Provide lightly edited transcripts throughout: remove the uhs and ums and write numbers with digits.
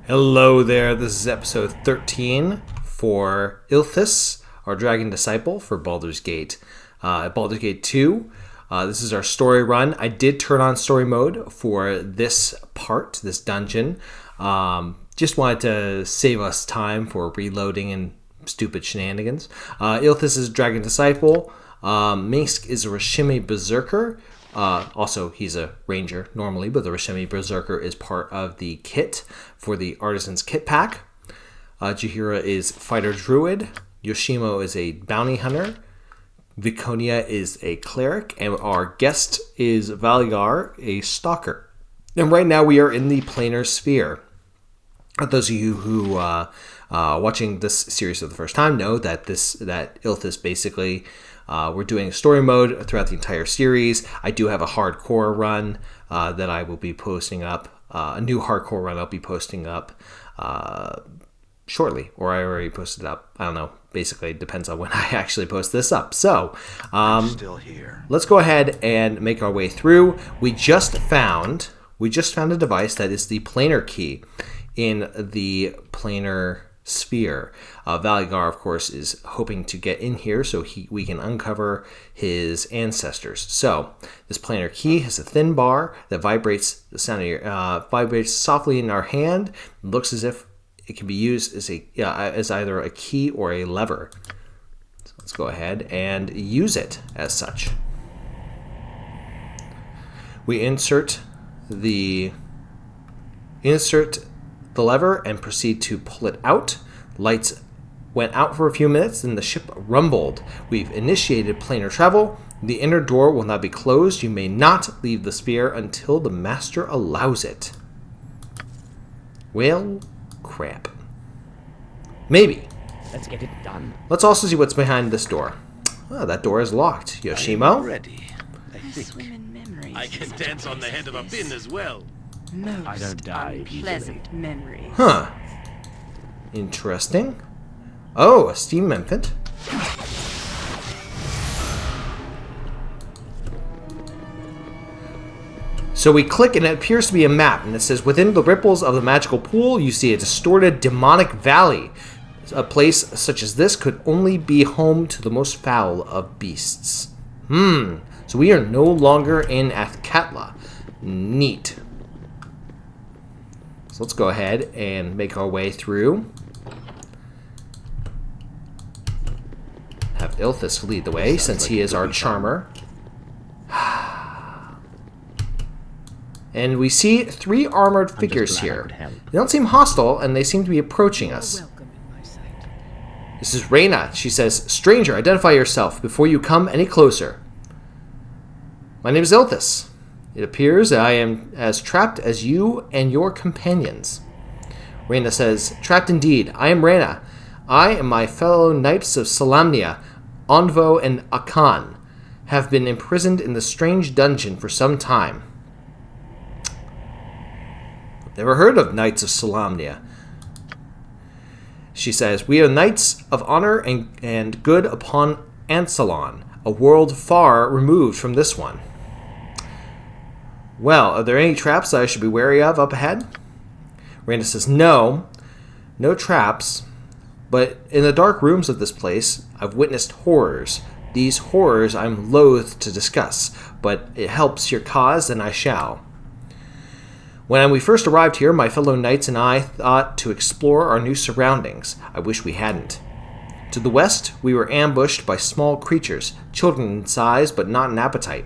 Hello there, this is episode 13 for Ilthas, our dragon disciple for Baldur's Gate. Baldur's Gate 2, this is our story run. I did turn on story mode for this part, this dungeon. Just wanted to save us time for reloading and stupid shenanigans. Ilthas is dragon disciple. Minsk is a Rishimi berserker. Also, he's a ranger normally, but the Rishimi berserker is part of the kit for the Artisan's Kitpack. Jahira is fighter druid. Yoshimo is a bounty hunter. Viconia is a cleric. And our guest is Baldur, a stalker. And right now we are in the Planar Sphere. Those of you who watching this series for the first time know that Ilthas basically... we're doing story mode throughout the entire series. I do have a hardcore run that I will be posting up. A new hardcore run I'll be posting up shortly. Or I already posted up. I don't know. Basically, it depends on when I actually post this up. So, I'm still here. Let's go ahead and make our way through. We just found a device that is the planar key in the Planar Sphere. Baldur, of course, is hoping to get in here so we can uncover his ancestors. So this planar key has a thin bar that vibrates vibrates softly in our hand. It looks as if it can be used as either a key or a lever. So let's go ahead and use it as such. We insert the lever and proceed to pull it out. Lights went out for a few minutes, then the ship rumbled. We've initiated planar travel. The inner door will not be closed. You may not leave the sphere until the master allows it. Well, crap. Maybe. Let's get it done. Let's also see what's behind this door. Oh, that door is locked. Yoshimo? Ready. I Swim in memories. I can dance on the head of a pin as well. Most I don't die unpleasant memories. Huh. Interesting. Oh, a steam infant. So we click and it appears to be a map, and it says within the ripples of the magical pool you see a distorted demonic valley. A place such as this could only be home to the most foul of beasts. So we are no longer in Athkatla. Neat. So let's go ahead and make our way through. Have Ilthas lead the way since he is our charmer. And we see 3 armored figures here. They don't seem hostile, and they seem to be approaching us. This is Reyna. She says, "Stranger, identify yourself before you come any closer." My name is Ilthas. It appears I am as trapped as you and your companions. Reyna says, "Trapped indeed. I am Reyna. I and my fellow knights of Solamnia, Onvo and Akan, have been imprisoned in the strange dungeon for some time." Never heard of Knights of Solamnia. She says, "We are knights of honor and good upon Ansalon, a world far removed from this one." Well, are there any traps that I should be wary of up ahead? Reyna says, No traps, but in the dark rooms of this place, I've witnessed horrors. These horrors I'm loath to discuss, but it helps your cause, and I shall. When we first arrived here, my fellow knights and I thought to explore our new surroundings. I wish we hadn't. To the west, we were ambushed by small creatures, children in size but not in appetite.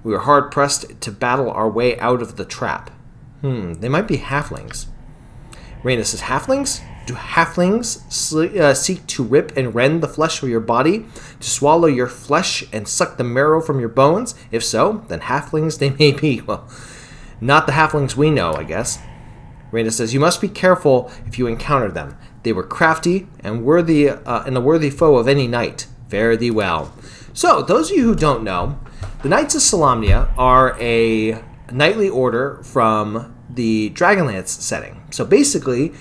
We were hard-pressed to battle our way out of the trap. They might be halflings. Reyna says, "Halflings? Do halflings seek to rip and rend the flesh of your body, to swallow your flesh and suck the marrow from your bones? If so, then halflings they may be. Well, not the halflings we know, I guess." Reyna says, "You must be careful if you encounter them. They were crafty and a worthy foe of any knight. Fare thee well." So, those of you who don't know, the Knights of Solamnia are a knightly order from the Dragonlance setting. So basically,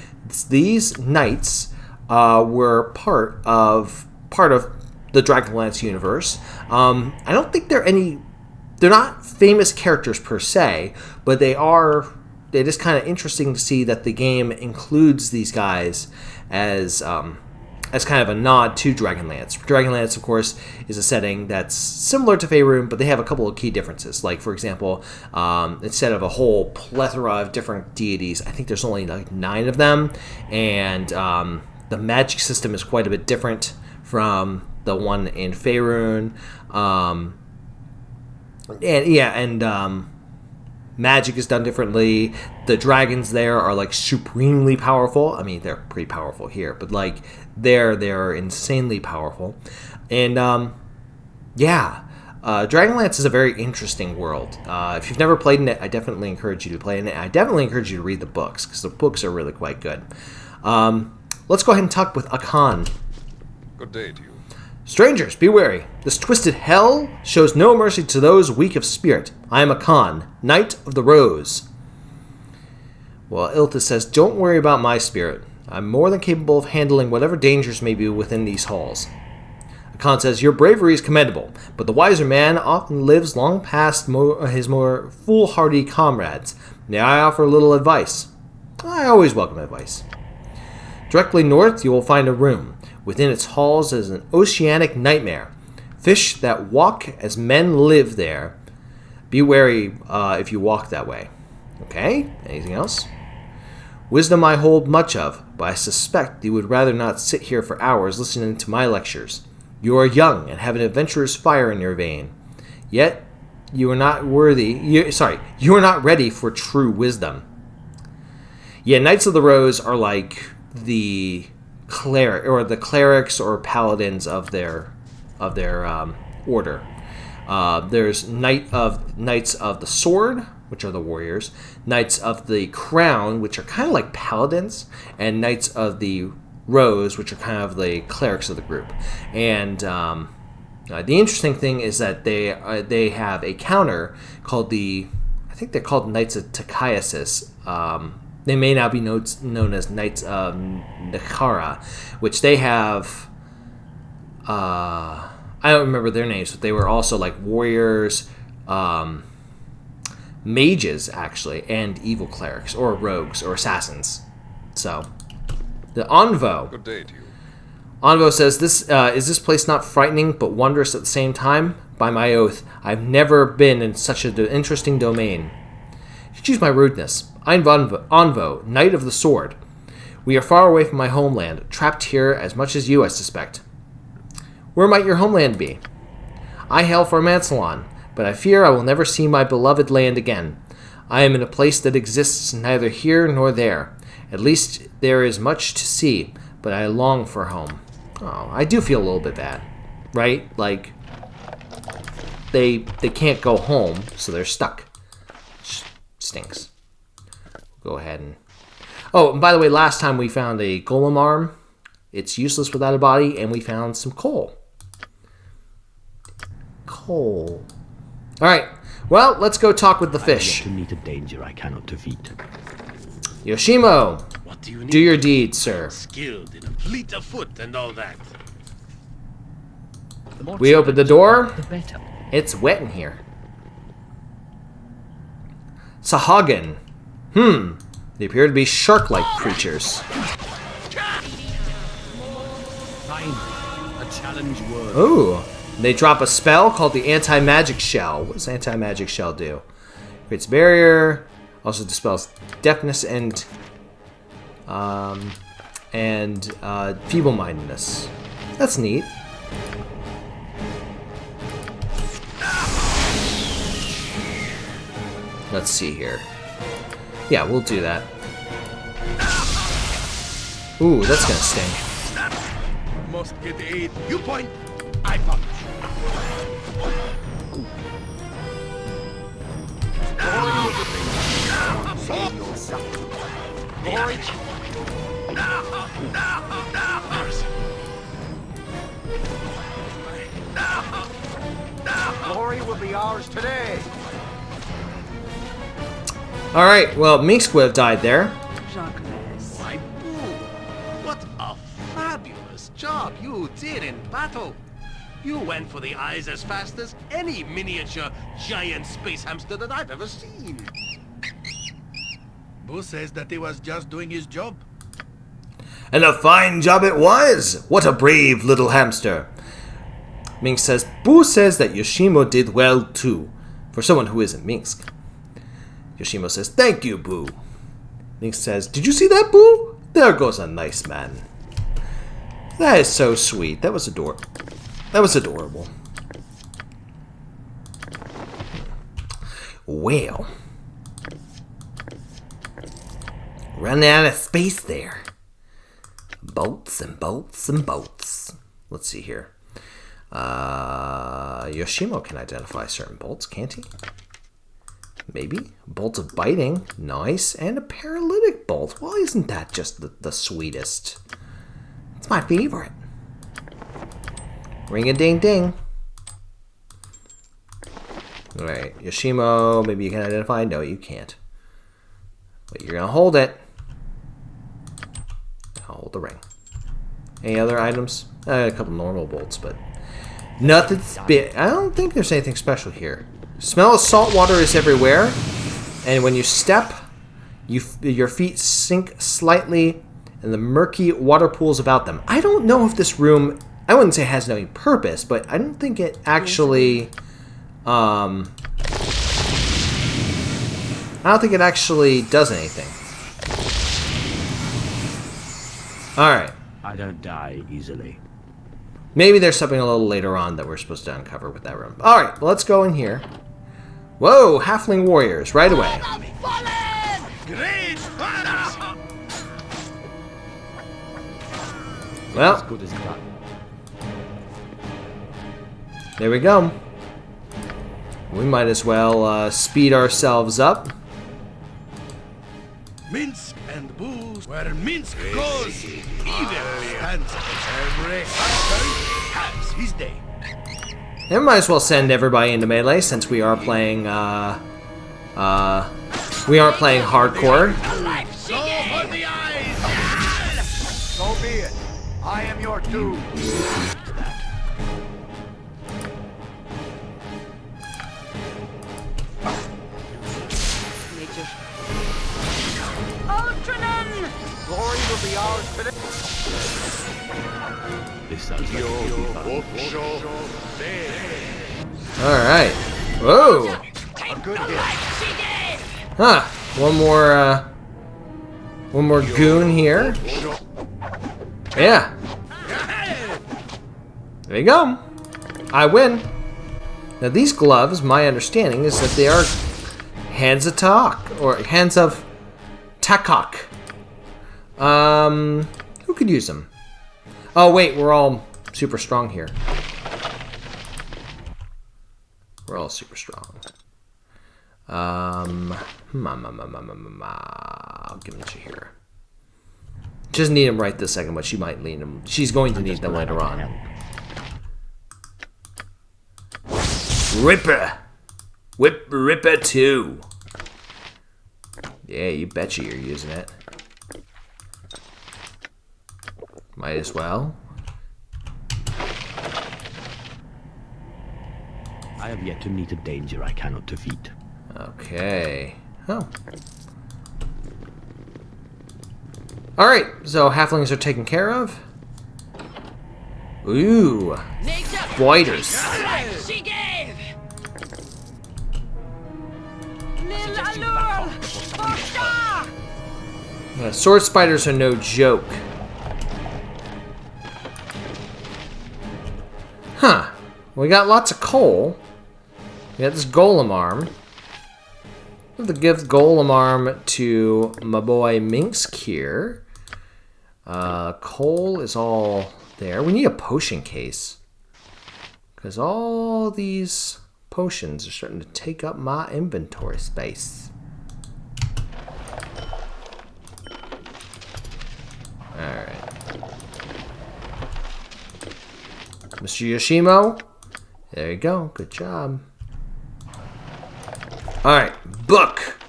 these knights were part of the Dragonlance universe. I don't think they're not famous characters per se, but they are it is kind of interesting to see that the game includes these guys as kind of a nod to Dragonlance. Dragonlance, of course, is a setting that's similar to Faerun, but they have a couple of key differences. Like, for example, instead of a whole plethora of different deities, I think there's only like 9 of them, and the magic system is quite a bit different from the one in Faerun. Magic is done differently. The dragons there are like supremely powerful. I mean, they're pretty powerful here, but like they're insanely powerful. And Dragonlance is a very interesting world. If you've never played in it, I definitely encourage you to play in it. I definitely encourage you to read the books, because the books are really quite good. Let's go ahead and talk with Akan. Good day to you. Strangers, be wary. This twisted hell shows no mercy to those weak of spirit. I am Akan, Knight of the Rose. Well, Ilthas says, don't worry about my spirit. I'm more than capable of handling whatever dangers may be within these halls. Akan says, your bravery is commendable, but the wiser man often lives long past his more foolhardy comrades. May I offer a little advice? I always welcome advice. Directly north, you will find a room. Within its halls is an oceanic nightmare. Fish that walk as men live there. Be wary if you walk that way. Okay, anything else? Wisdom I hold much of, but I suspect you would rather not sit here for hours listening to my lectures. You are young and have an adventurous fire in your vein. Yet, you are not you are not ready for true wisdom. Yeah, Knights of the Rose are like the clerics or paladins of their order. There's Knights of the Sword, which are the warriors, Knights of the Crown, which are kind of like paladins, and Knights of the Rose, which are kind of the clerics of the group. And the interesting thing is that they have a counter called I think they're called Knights of Tachiasis. They may now be known as Knights of Nakara, which they have... I don't remember their names, but they were also like warriors, mages, actually, and evil clerics, or rogues, or assassins. So, the Onvo. Good day to you. Onvo says, is this place not frightening, but wondrous at the same time? By my oath, I've never been in such an interesting domain. Excuse my rudeness. I'm Onvo, Knight of the Sword. We are far away from my homeland, trapped here as much as you, I suspect. Where might your homeland be? I hail from Mansalon, but I fear I will never see my beloved land again. I am in a place that exists neither here nor there. At least there is much to see, but I long for home. Oh, I do feel a little bit bad, right? Like, they can't go home, so they're stuck. Stinks. Go ahead and... Oh, and by the way, last time we found a golem arm. It's useless without a body, and we found some coal. Coal. Alright, well, let's go talk with the fish. To meet a danger I cannot defeat. Yoshimo, What do you need? do your deed, sir. Skilled in a fleet of foot and all that. The more We opened the door. the better. It's wet in here. Sahagin. They appear to be shark-like creatures. Fine. A challenge word. Ooh. They drop a spell called the Anti-Magic Shell. What does Anti-Magic Shell do? Creates barrier. Also dispels deafness and feeble-mindedness. That's neat. Let's see here. Yeah, we'll do that. Ooh, that's gonna sting. Must get aid. You point. I punch. Glory. Glory will be ours today. Alright, well, Minksquiv died there. Jacques. Why, boo! What a fabulous job you did in battle. You went for the eyes as fast as any miniature giant space hamster that I've ever seen. Boo says that he was just doing his job. And a fine job it was! What a brave little hamster! Minx says, Boo says that Yoshimo did well too, for someone who isn't Minx. Yoshimo says, thank you, Boo. Minx says, did you see that, Boo? There goes a nice man. That is so sweet. That was adorable. That was adorable. Well. Running out of space there. Bolts and bolts and bolts. Let's see here. Yoshimo can identify certain bolts, can't he? Maybe. Bolt of biting. Nice. And a paralytic bolt. Well, isn't that just the sweetest? It's my favorite. Ring-a-ding-ding. Alright. Yoshimo, maybe you can identify? No, you can't. But you're going to hold it. I'll hold the ring. Any other items? A couple normal bolts, but nothing. I don't think there's anything special here. Smell of salt water is everywhere, and when you step, your feet sink slightly in the murky water pools about them. I don't know if this room, I wouldn't say has no purpose, but I don't think it actually, I don't think it actually does anything. Alright. I don't die easily. Maybe there's something a little later on that we're supposed to uncover with that room. Alright, well, let's go in here. Whoa, halfling warriors, right away. Great Father! Well, As good as done. there we go. We might as well speed ourselves up. Minsk and booze, where Minsk goes, evil stands. Every hunter has his day. And we might as well send everybody into melee since we are playing, we aren't playing hardcore. So for the eyes! So be it. I am your doom. Ultranen! Glory will be ours today. This sounds like Alright. Whoa! A good hit. Huh. One more goon here. Yeah. There you go. I win. Now these gloves, my understanding is that they are hands of talk, or hands of Takok. Who could use them? Oh wait, we're all super strong here. We're all super strong. I'll give them to her. She doesn't need them right this second, but she might need them. She's going to need them later on. Ripper! Ripper 2! Yeah, you betcha you're using it. Might as well. I have yet to meet a danger I cannot defeat. Okay. Oh. Alright, so halflings are taken care of. Ooh. Spiders. She gave! Lil Allure! Forstar! Sword spiders are no joke. Huh. We got lots of coal. We got this golem arm. We'll have to give golem arm to my boy Minsk here. Coal is all there. We need a potion case. Because all these potions are starting to take up my inventory space. Alright. Mr. Yoshimo. There you go. Good job. Alright. Book.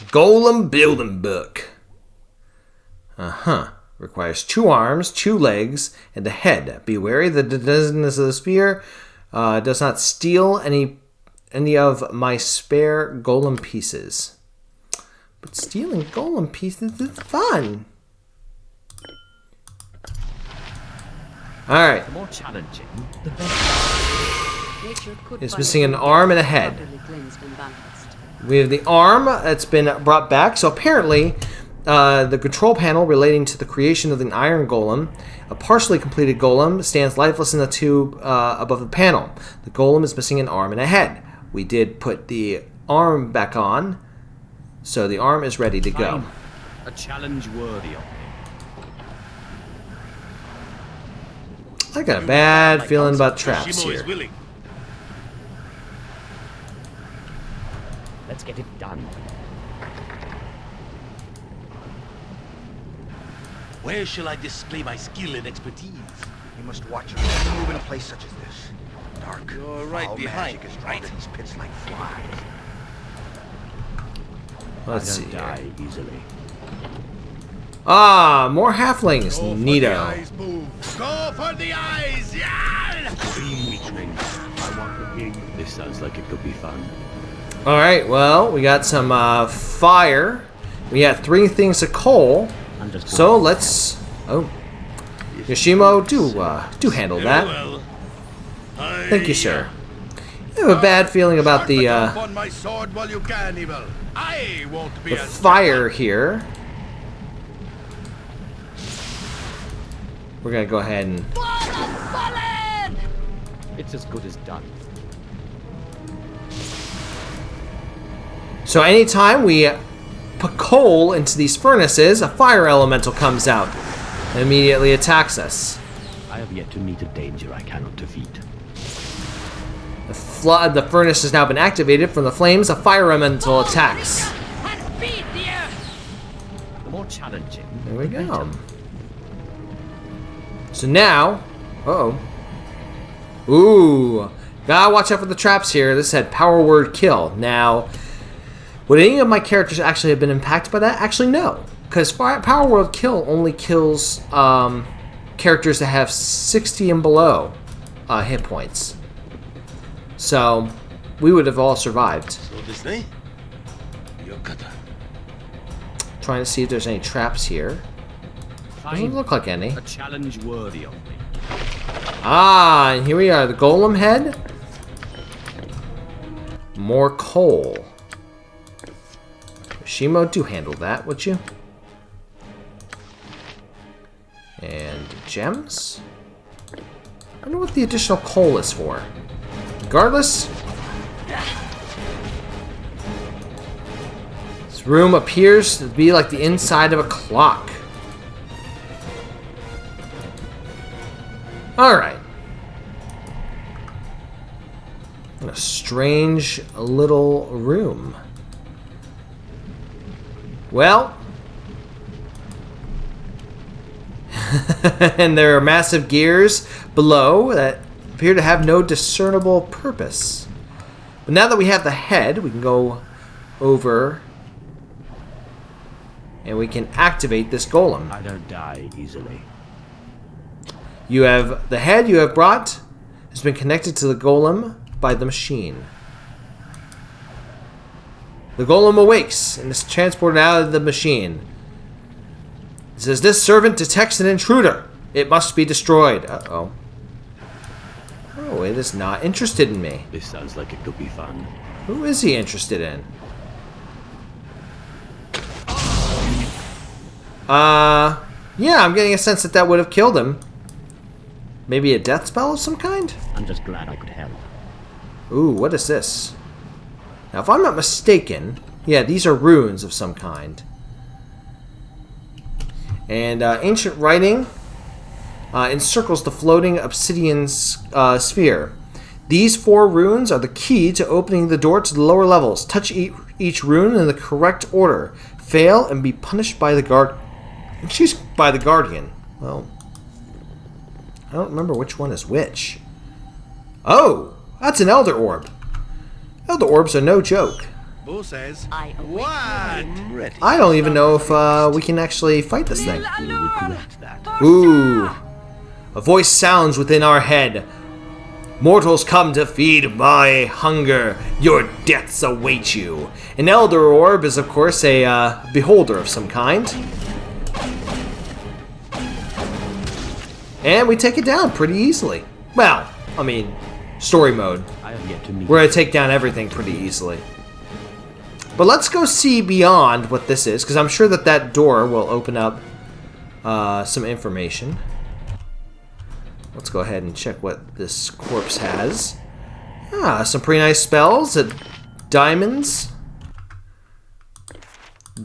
Golem building book. Uh-huh. Requires 2 arms, 2 legs, and a head. Be wary that the deadness of the spear does not steal any of my spare golem pieces. But stealing golem pieces is fun. Alright. The more challenging, the better. It's missing an arm and a head. We have the arm that's been brought back. So apparently, the control panel relating to the creation of an iron golem, a partially completed golem, stands lifeless in the tube above the panel. The golem is missing an arm and a head. We did put the arm back on, so the arm is ready to go. A challenge worthy of me. I got a bad feeling about traps Shimo is here. willing. Let's get it done. Where shall I display my skill and expertise? You must watch your never move in a place such as this. Dark. You're right foul behind, magic is drawn right? to these pits like flies. Let's I see don't here. die easily. Ah, more halflings. Neato. Go for the eyes! Yeah! Dream weakling. I want to hear you. This sounds like it could be fun. Alright, well, we got some fire. We got 3 things of coal. I'm just So let's... Oh. Yoshimo, do handle that. Well, Thank you, sir. I have a bad feeling about the on my sword while you can, evil. I won't be the fire here. We're gonna go ahead and... It's as good as done. So anytime we put coal into these furnaces, a fire elemental comes out and immediately attacks us. I have yet to meet a danger I cannot defeat. The furnace has now been activated from the flames. A fire elemental attacks. And beat the earth. The more challenging, There we the go. better. So now... Uh-oh. Ooh. Gotta watch out for the traps here. This said power word kill. Now, would any of my characters actually have been impacted by that? Actually, no. Because power word kill only kills characters that have 60 and below hit points. So, we would have all survived. So this way? Yokata. Trying to see if there's any traps here. Doesn't Fine. look like any. A challenge worthy of me. Ah, and here we are. The golem head. More coal. Shimo, do handle that, would you? And gems? I wonder what the additional coal is for. Regardless, this room appears to be like the inside of a clock. Alright. What a strange little room. Well, and there are massive gears below that appear to have no discernible purpose. But now that we have the head, we can go over and we can activate this golem. I don't die easily. You have the head you have brought has been connected to the golem by the machine. The golem awakes and is transported out of the machine. It says, "This servant detects an intruder. It must be destroyed." Uh-oh. Oh, it is not interested in me. This sounds like it could be fun. Who is he interested in? Yeah, I'm getting a sense that that would have killed him. Maybe a death spell of some kind? I'm just glad I could help. Ooh, what is this? Now, if I'm not mistaken, yeah, these are runes of some kind. And ancient writing encircles the floating obsidian sphere. These 4 runes are the key to opening the door to the lower levels. Touch each rune in the correct order. Fail and be punished by the guardian. Well, I don't remember which one is which. Oh, that's an elder orb. Elder orbs are no joke. Bo says, I what? I'm ready. I don't even know if we can actually fight this thing. You'll regret that. Ooh. A voice sounds within our head. Mortals come to feed my hunger. Your deaths await you. An Elder Orb is, of course, a beholder of some kind. And we take it down pretty easily. Well, I mean, story mode. I have yet to meet. We're going to take down everything pretty easily. But let's go see beyond what this is, because I'm sure that that door will open up some information. Let's go ahead and check what this corpse has. Ah, some pretty nice spells. Diamonds.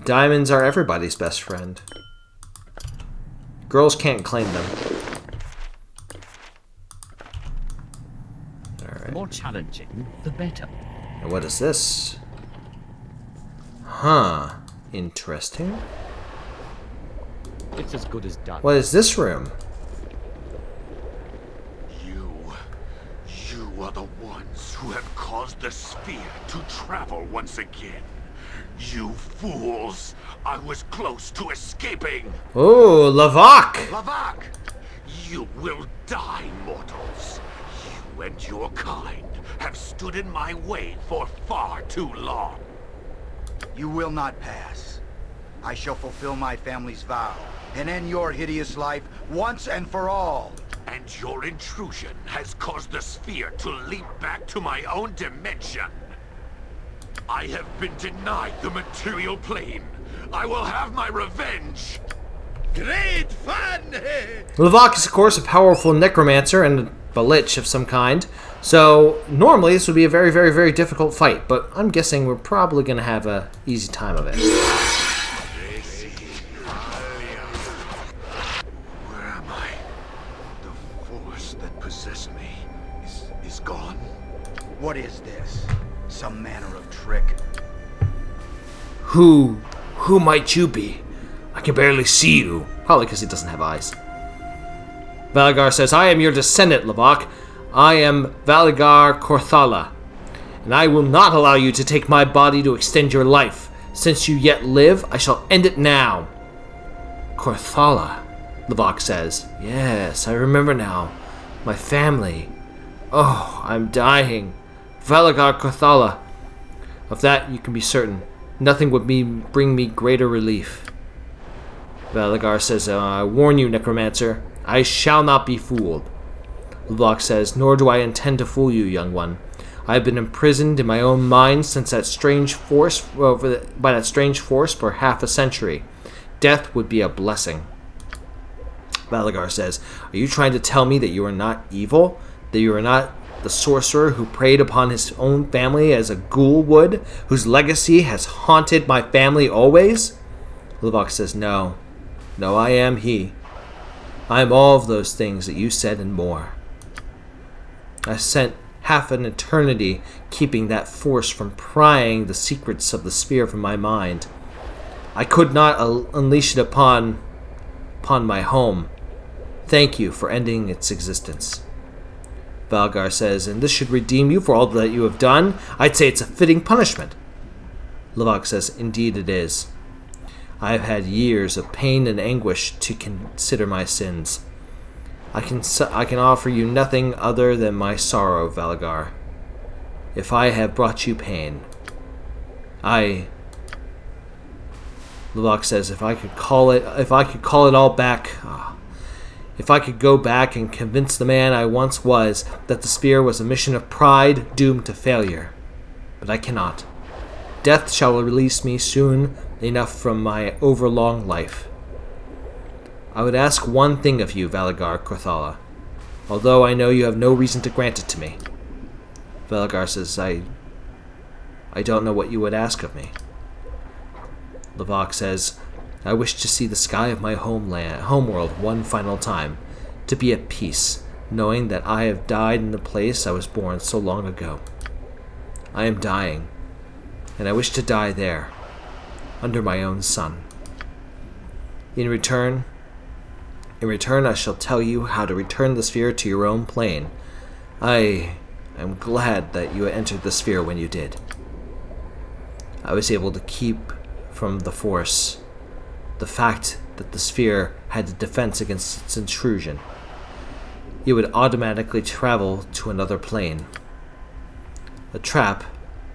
Diamonds are everybody's best friend. Girls can't claim them. The more challenging, the better. And what is this? Huh. Interesting. It's as good as done. What is this room? You are the ones who have caused the sphere to travel once again. You fools! I was close to escaping! Oh, Lavak! Lavak! You will die, mortals. You and your kind have stood in my way for far too long. You will not pass. I shall fulfill my family's vow and end your hideous life once and for all. And your intrusion has caused the sphere to leap back to my own dimension. I have been denied the material plane. I will have my revenge. Great fun! Lavak is, of course, a powerful necromancer and a lich of some kind. So, normally this would be a very, very, very difficult fight, but I'm guessing we're probably going to have an easy time of it. Where am I? The force that possessed me is gone. What is this? Some manner of trick? Who might you be? I can barely see you. Probably because he doesn't have eyes. Valigar says, I am your descendant, Lavak. I am Valigar Korthala, and I will not allow you to take my body to extend your life. Since you yet live, I shall end it now. Korthala, Lavak says. Yes, I remember now. My family. Oh, I'm dying. Valigar Korthala. Of that you can be certain. Nothing would bring me greater relief. Valigar says, I warn you, Necromancer. I shall not be fooled. Lavak says, nor do I intend to fool you, young one. I have been imprisoned in my own mind since that strange force, by that strange force for half a century. Death would be a blessing. Valigar says, are you trying to tell me that you are not evil? That you are not the sorcerer who preyed upon his own family as a ghoul would, whose legacy has haunted my family always? Lavak says, no. No, I am he. I am all of those things that you said and more. I spent half an eternity keeping that force from prying the secrets of the sphere from my mind. I could not unleash it upon my home. Thank you for ending its existence. Valgar says, and this should redeem you for all that you have done. I'd say it's a fitting punishment. Lavak says, indeed it is. I have had years of pain and anguish to consider my sins. I can offer you nothing other than my sorrow, Valigar. If I have brought you pain, Lavak says, if I could call it all back, if I could go back and convince the man I once was that the sphere was a mission of pride doomed to failure. But I cannot. Death shall release me soon enough from my overlong life. I would ask one thing of you, Valigar Korthala, although I know you have no reason to grant it to me. Valigar says, I don't know what you would ask of me. Lavak says, I wish to see the sky of my homeworld one final time, to be at peace, knowing that I have died in the place I was born so long ago. I am dying, and I wish to die there, under my own sun. In return, I shall tell you how to return the sphere to your own plane. I am glad that you entered the sphere when you did. I was able to keep from the force the fact that the sphere had a defense against its intrusion. you would automatically travel to another plane. A trap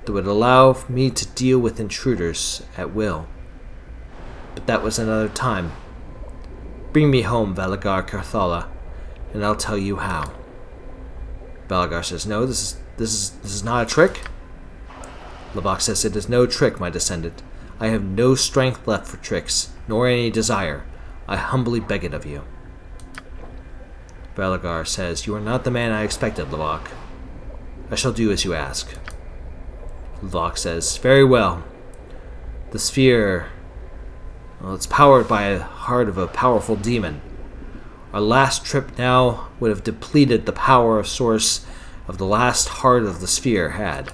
that would allow me to deal with intruders at will. But that was another time. Bring me home, Valagar Carthala, and I'll tell you how. Valagar says, no, this is not a trick. Levok says, it is no trick, my descendant. I have no strength left for tricks, nor any desire. I humbly beg it of you. Valagar says, you are not the man I expected, Levok. I shall do as you ask. Levok says, very well. The sphere, well, it's powered by the heart of a powerful demon. Our last trip now would have depleted the power of source of the last heart of the sphere had.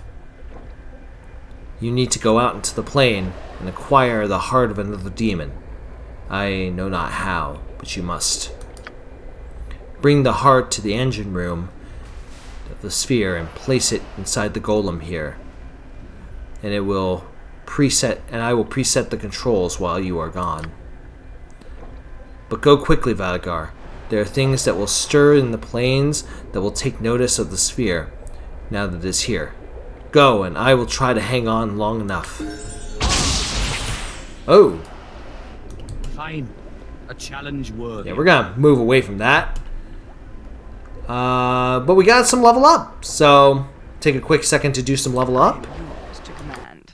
You need to go out into the plane and acquire the heart of another demon. I know not how, but you must. Bring the heart to the engine room of the sphere and place it inside the golem here. And I will preset the controls while you are gone. But go quickly, Valagar. There are things that will stir in the planes that will take notice of the sphere now that it is here. Go, and I will try to hang on long enough. Oh! Fine. A challenge worthy. Yeah, we're gonna move away from that. But we got some level up, so take a quick second to do some level up. Yours to command.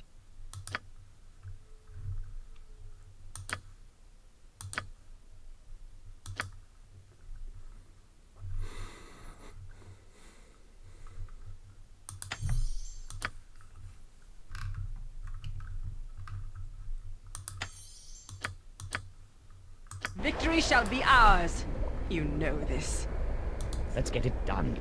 Victory shall be ours. You know this. Let's get it done.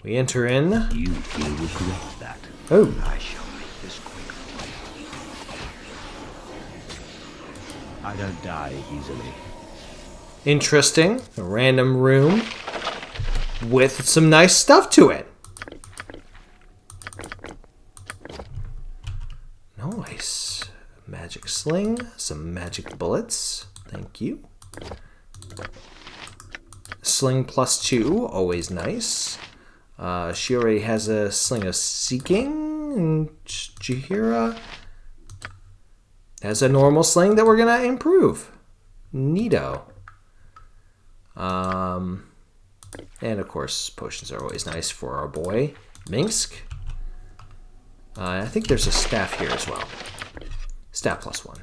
We enter in. You will correct that. Oh. I shall make this quick for you. I don't die easily. Interesting. A random room with some nice stuff to it. Nice. Magic sling. Some magic bullets. Thank you. Sling +2. Always nice. She already has a sling of seeking. And Jahira has a normal sling that we're going to improve. Neato. And of course, potions are always nice for our boy, Minsk. I think there's a staff here as well. Staff +1.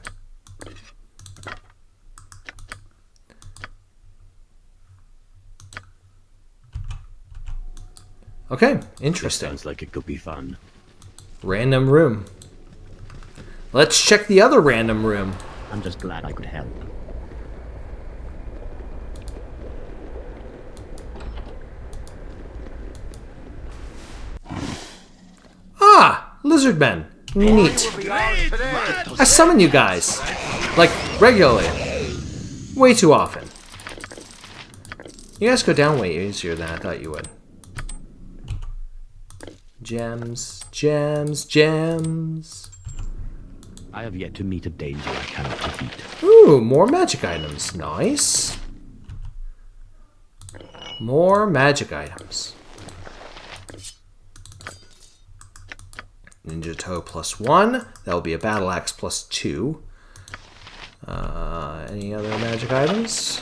Okay, interesting. Sounds like it could be fun. Random room. Let's check the other random room. I'm just glad I could help. Ah, lizard men. Neat. I summon you guys. Like, regularly. Way too often. You guys go down way easier than I thought you would. Gems, gems, gems. I have yet to meet a danger I cannot defeat. Ooh, more magic items. Nice. More magic items. Ninja toe +1. That will be a battle axe +2. Any other magic items?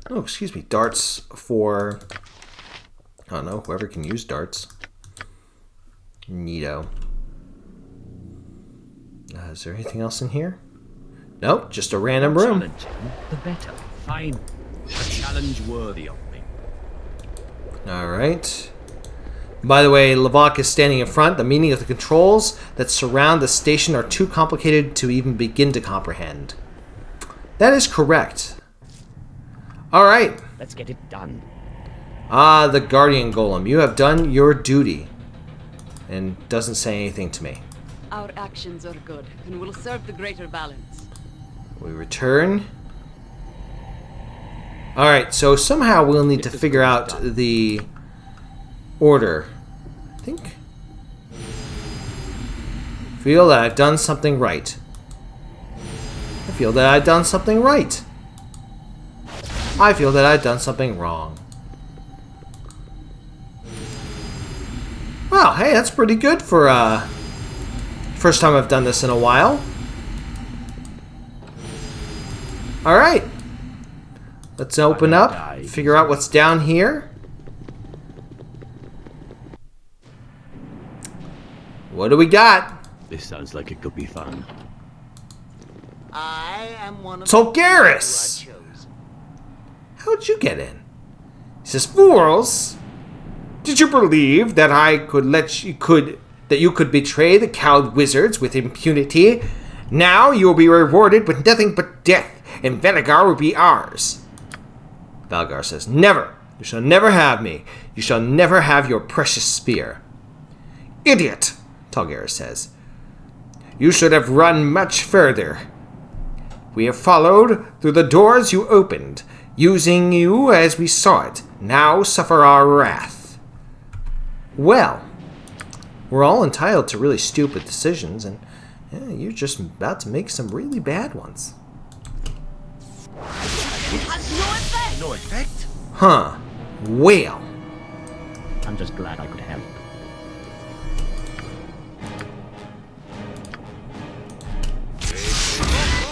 Oh, excuse me. Darts for... I don't know. Whoever can use darts. Neato. Is there anything else in here? Nope. Just a random room. Challenge, the better. Fine. A challenge worthy of me. Alright. By the way, Levok is standing in front. The meaning of the controls that surround the station are too complicated to even begin to comprehend. That is correct. Alright. Let's get it done. Ah, the Guardian Golem. You have done your duty. And doesn't say anything to me. Our actions are good and will serve the greater balance. We return. Alright, so somehow we'll need to figure out the order. I think. Feel that I've done something right. I feel that I've done something right. I feel that I've done something wrong. Well, hey, that's pretty good for first time I've done this in a while. Alright. Let's open up, figure out what's down here. What do we got? This sounds like it could be fun. I am one of Tulgaris! the who I chose. How'd you get in? He says, fools! Did you believe that that you could betray the Cowled Wizards with impunity? Now you will be rewarded with nothing but death, and Venegar will be ours. Valgar says, never! You shall never have me. You shall never have your precious spear. Idiot! Tulgaris says. You should have run much further. We have followed through the doors you opened, using you as we saw it. Now suffer our wrath. Well, we're all entitled to really stupid decisions, and you're just about to make some really bad ones. It has no effect. No effect? Huh. Well. I'm just glad I could help.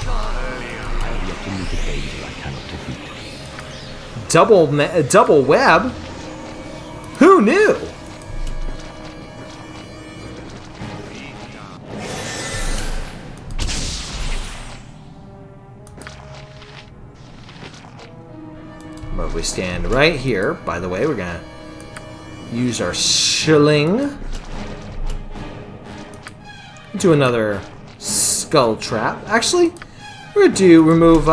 I have yet to meet a danger I cannot defeat. Double web? Who knew? But if we stand right here, by the way, we're gonna use our shilling. Do another skull trap. Actually, we're gonna remove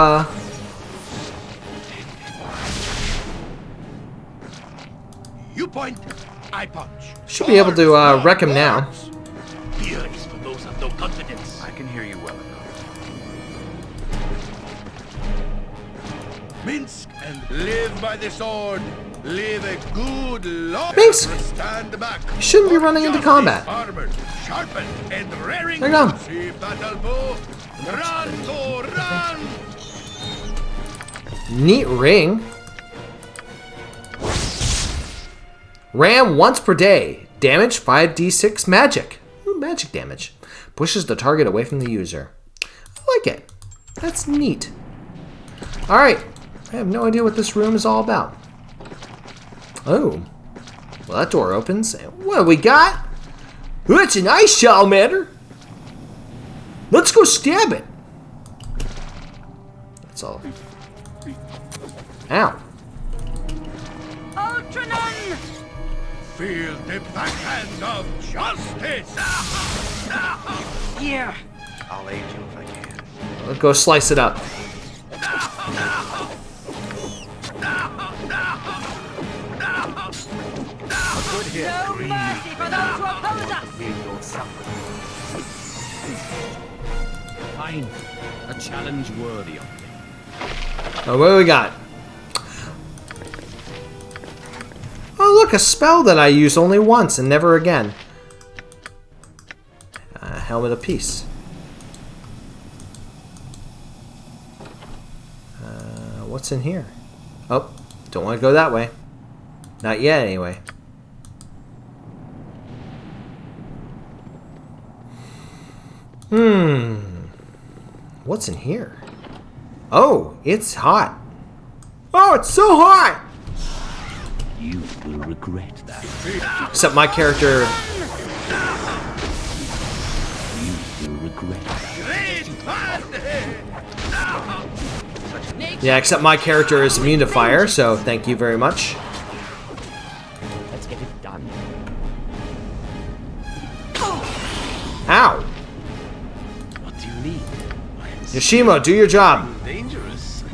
You point, I punch. should be able to wreck him now. Fear is for those of no confidence. I can hear you well enough. Minsk and live by the sword. Live a good life. Minsk! Stand back. You shouldn't be running into combat. Armored, sharpened, and raring. There you go. See battle bow. Run, Thor, run! Neat ring. Ram once per day. Damage 5d6 magic. Ooh, magic damage. Pushes the target away from the user. I like it. That's neat. Alright. I have no idea what this room is all about. Oh. Well, that door opens. What do we got? Oh, it's an ice salamander. Let's go stab it. That's all. Ow. Ultranon! Feel the backhand of justice. Here! I'll aid you if I can. Let's go slice it up. No mercy for those who oppose us! Fine. A challenge worthy of me. Oh, what do we got? Oh, look, a spell that I use only once and never again. Helmet of Peace. What's in here? Oh, don't want to go that way. Not yet, anyway. What's in here? Oh, it's hot. Oh, it's so hot! You will regret that. Except my character... You will regret that. Yeah, except my character is immune to fire, so thank you very much. Let's get it done. Ow! What do you need? Yoshimo, do your job. Dangerous.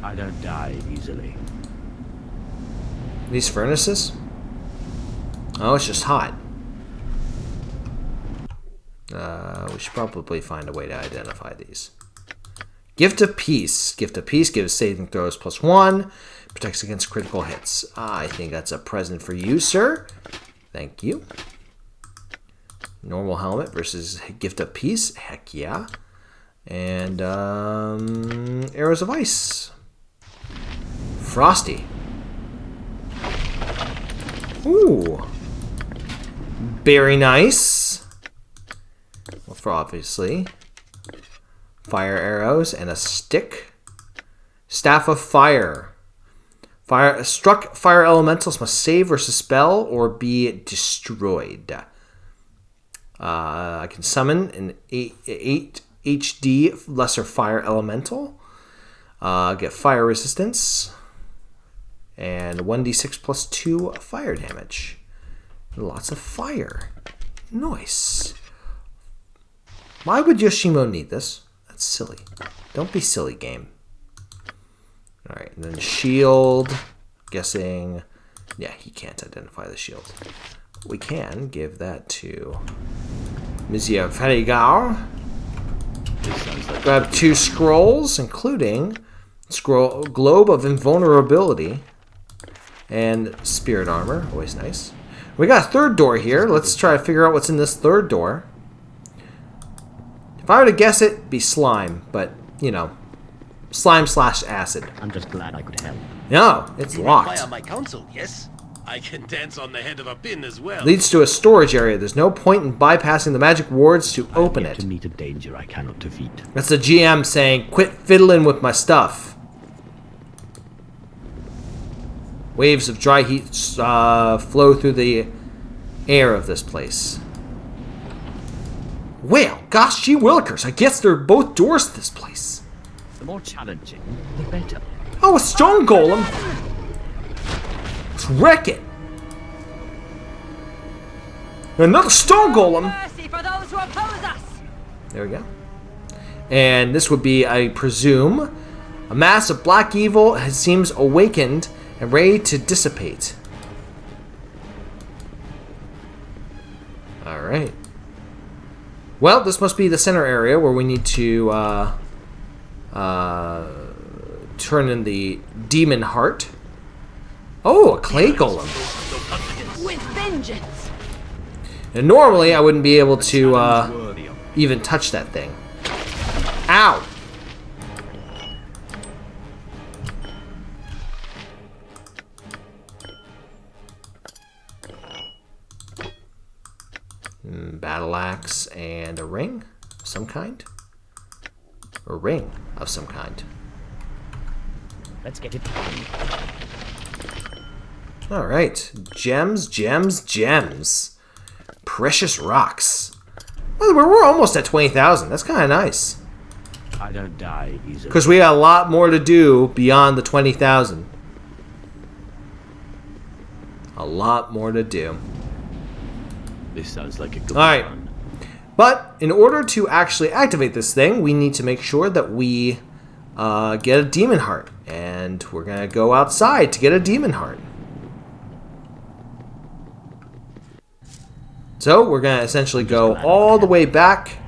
I don't die easily. These furnaces? Oh, it's just hot. We should probably find a way to identify these. Gift of Peace. Gift of Peace gives saving throws +1. Protects against critical hits. I think that's a present for you, sir. Thank you. Normal helmet versus Gift of Peace. Heck yeah. And Arrows of Ice. Frosty. Ooh. Very nice. Well, for obviously. Fire arrows and a stick. Staff of Fire. Struck fire elementals must save versus spell or be destroyed. I can summon an 8 HD lesser fire elemental. Get fire resistance. And 1d6 +2 fire damage. Lots of fire. Nice. Why would Yoshimo need this? That's silly. Don't be silly, game. Alright, and then shield. Guessing. Yeah, he can't identify the shield. We can give that to Monsieur Ferrigar. Grab 2 scrolls, including Globe of Invulnerability and Spirit Armor. Always nice. We got a third door here. Let's try to figure out what's in this third door. If I were to guess it, it'd be slime, but, you know, slime/acid. I'm just glad I could help. No, it's locked. Require my counsel, yes? I can dance on the head of a pin as well. Leads to a storage area. There's no point in bypassing the magic wards to open it. To meet a danger I cannot defeat. That's the GM saying, quit fiddling with my stuff. Waves of dry heat flow through the air of this place. Well, gosh gee willikers, I guess they're both doors to this place. The more challenging, the better. Oh, a stone golem! Let's wreck it! Another stone golem! Mercy for those who oppose us! There we go. And this would be, I presume, a mass of black evil seems awakened and ready to dissipate. Alright. Well, this must be the center area where we need to turn in the demon heart. Oh, a clay golem. With vengeance! And normally I wouldn't be able to even touch that thing. Ow! Battle axe and a ring of some kind. A ring of some kind. Let's get it. Alright. Gems, gems, gems. Precious rocks. Well, we're almost at 20,000. That's kind of nice. I don't die easily. Because we got a lot more to do beyond the 20,000. A lot more to do. This sounds like a good Alright. plan. But in order to actually activate this thing, we need to make sure that we get a demon heart. And we're going to go outside to get a demon heart. So we're going to essentially go all the way back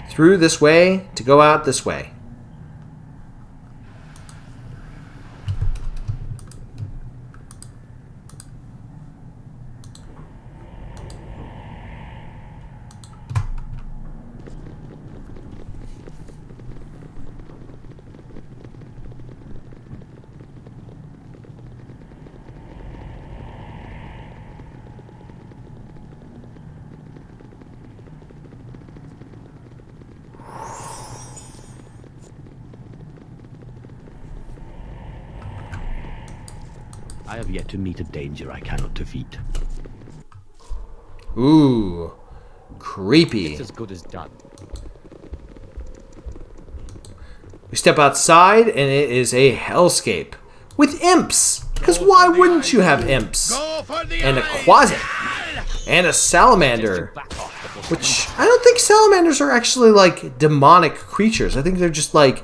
through this way to go out this way. I have yet to meet a danger I cannot defeat. Ooh, creepy. It's as good as done. We step outside and it is a hellscape with imps. Because why wouldn't you have imps? And a quasit. And a salamander. Which, I don't think salamanders are actually like demonic creatures. I think they're just like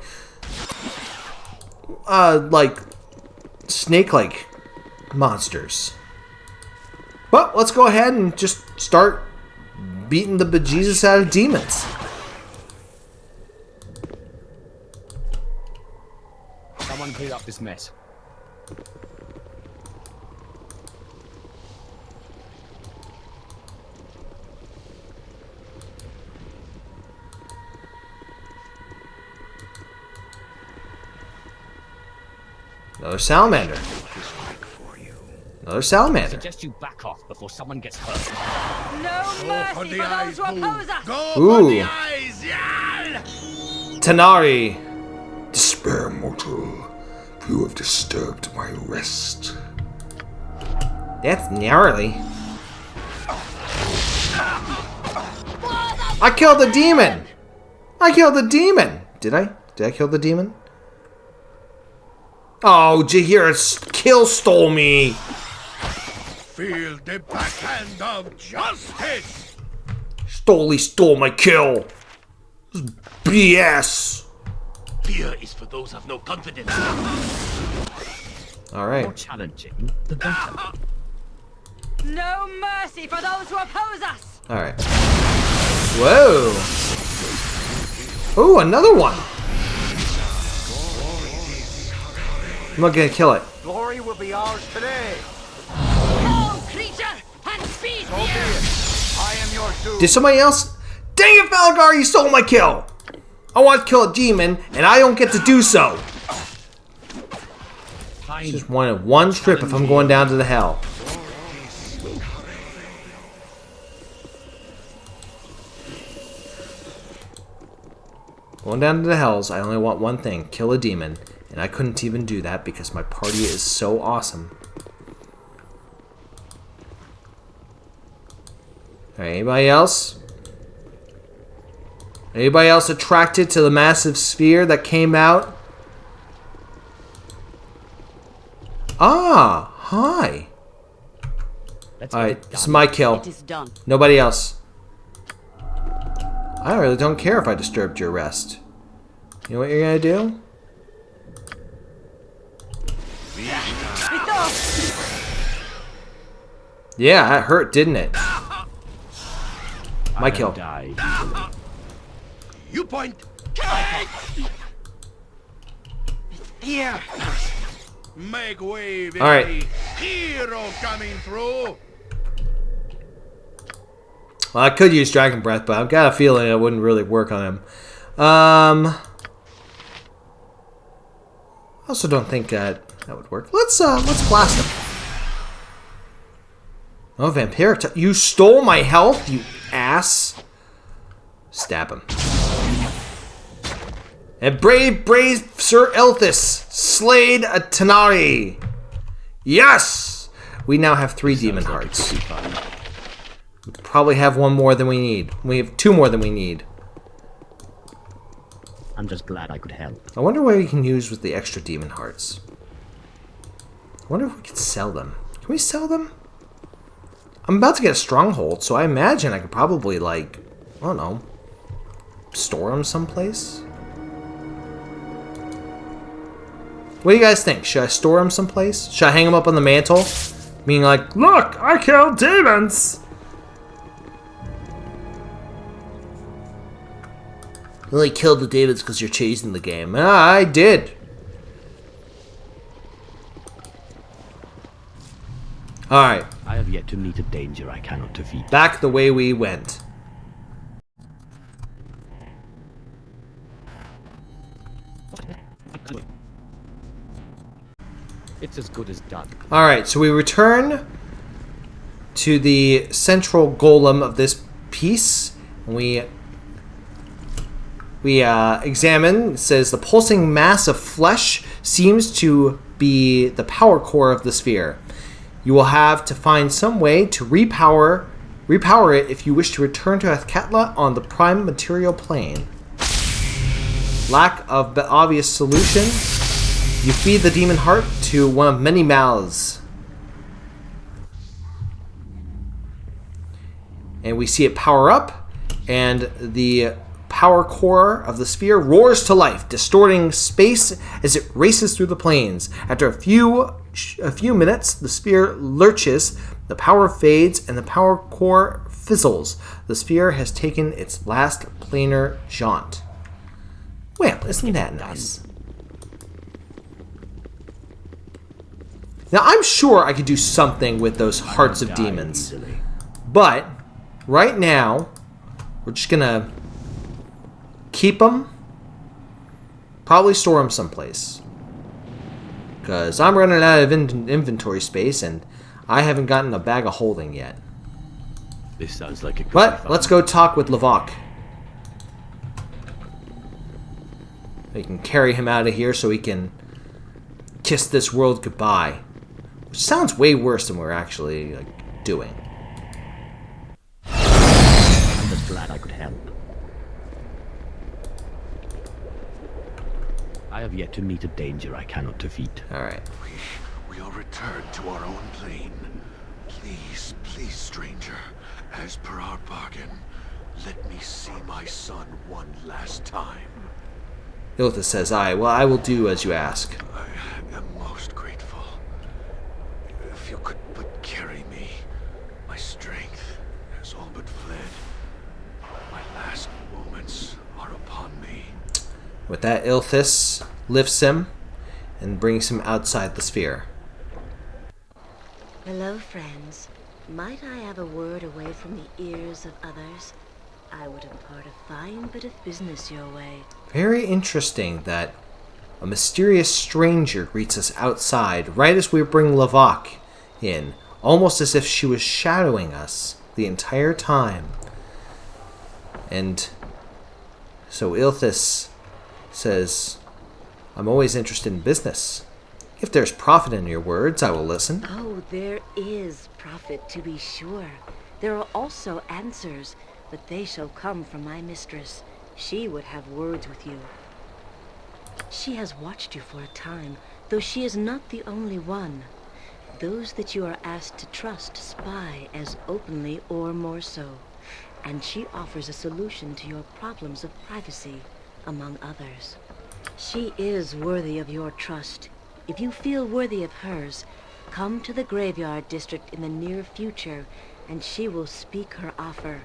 snake-like monsters. But let's go ahead and just start beating the bejesus out of demons. clear up this mess. Another salamander. Another I salamander. suggest you back off before someone gets hurt. No mercy for those who oppose us! Go Ooh. for the eyes, yeah! Tanari. Despair, mortal. You have disturbed my rest. That's gnarly. I killed the demon! I killed the demon! Did I? Did I kill the demon? Oh, Jahir kill stole me! Feel the backhand of justice! Stole my kill! This is BS! Fear is for those who have no confidence. More Alright. challenging, the better. No mercy for those who oppose us! Alright. Whoa! Ooh, another one! I'm not gonna kill it. Glory will be ours today. Come, creature, and speed So be it. I am your doom. Did somebody else? Dang it, Falgar, you stole my kill! I want to kill a demon, and I don't get to do so. Fine. Just wanted one trip if I'm going down to the hell. Going down to the hells, I only want one thing, kill a demon. And I couldn't even do that because my party is so awesome. Alright, anybody else? Anybody else attracted to the massive sphere that came out? Ah, hi. Alright, this is my kill. It is done. Nobody else. I really don't care if I disturbed your rest. You know what you're gonna do? Yeah, that hurt, didn't it? My kill. Die. You point. Here! Make way, baby. All right. Hero coming through. Well, I could use Dragon Breath, but I've got a feeling it wouldn't really work on him. I also don't think that would work. Let's blast him. Oh, vampiric! You stole my health, you ass! Stab him. And brave Sir Ilthas slayed a Tanari. Yes! We now have 3 demon hearts. We probably have one more than we need. We have 2 more than we need. I'm just glad I could help. I wonder what we can use with the extra demon hearts. I wonder if we could sell them. Can we sell them? I'm about to get a stronghold, so I imagine I could probably, like, I don't know, store them someplace? What do you guys think? Should I store them someplace? Should I hang them up on the mantle? Being like, look, I killed demons! You only killed the demons because you're chasing the game. Ah, I did. Alright. I have yet to meet a danger I cannot defeat. Back the way we went. It's as good as done. Alright, so we return to the central golem of this piece. We examine. It says the pulsing mass of flesh seems to be the power core of the sphere. You will have to find some way to repower it if you wish to return to Athkatla on the prime material plane. Lack of the obvious solution. You feed the demon heart to one of many mouths. And we see it power up, and the power core of the sphere roars to life, distorting space as it races through the planes. After a few minutes, the sphere lurches, the power fades, and the power core fizzles. The sphere has taken its last planar jaunt. Well, isn't that nice? Now, I'm sure I could do something with those hearts of demons. But, right now, we're just gonna keep them. Probably store them someplace. Because I'm running out of inventory space, and I haven't gotten a bag of holding yet. This sounds like a good But, let's go talk with Lavok. We can carry him out of here so he can kiss this world goodbye. Which sounds way worse than we're actually doing. I'm just glad I could help. I have yet to meet a danger I cannot defeat. Alright. We'll return to our own plane. Please, please, stranger. As per our bargain, let me see my son one last time. Ilthas says, I will do as you ask. I am most grateful. If you could but carry me. My strength has all but fled. My last moments are upon me. With that, Ilthas lifts him and brings him outside the sphere. Hello, friends. Might I have a word away from the ears of others? I would impart a fine bit of business your way. Very interesting that a mysterious stranger greets us outside right as we bring Lavok in, almost as if she was shadowing us the entire time. And so Ilthas says, I'm always interested in business. If there's profit in your words, I will listen. Oh, there is profit, to be sure. There are also answers, but they shall come from my mistress. She would have words with you. She has watched you for a time, though she is not the only one. Those that you are asked to trust spy as openly or more so, and she offers a solution to your problems of privacy, among others. She is worthy of your trust. If you feel worthy of hers, come to the graveyard district in the near future, and she will speak her offer.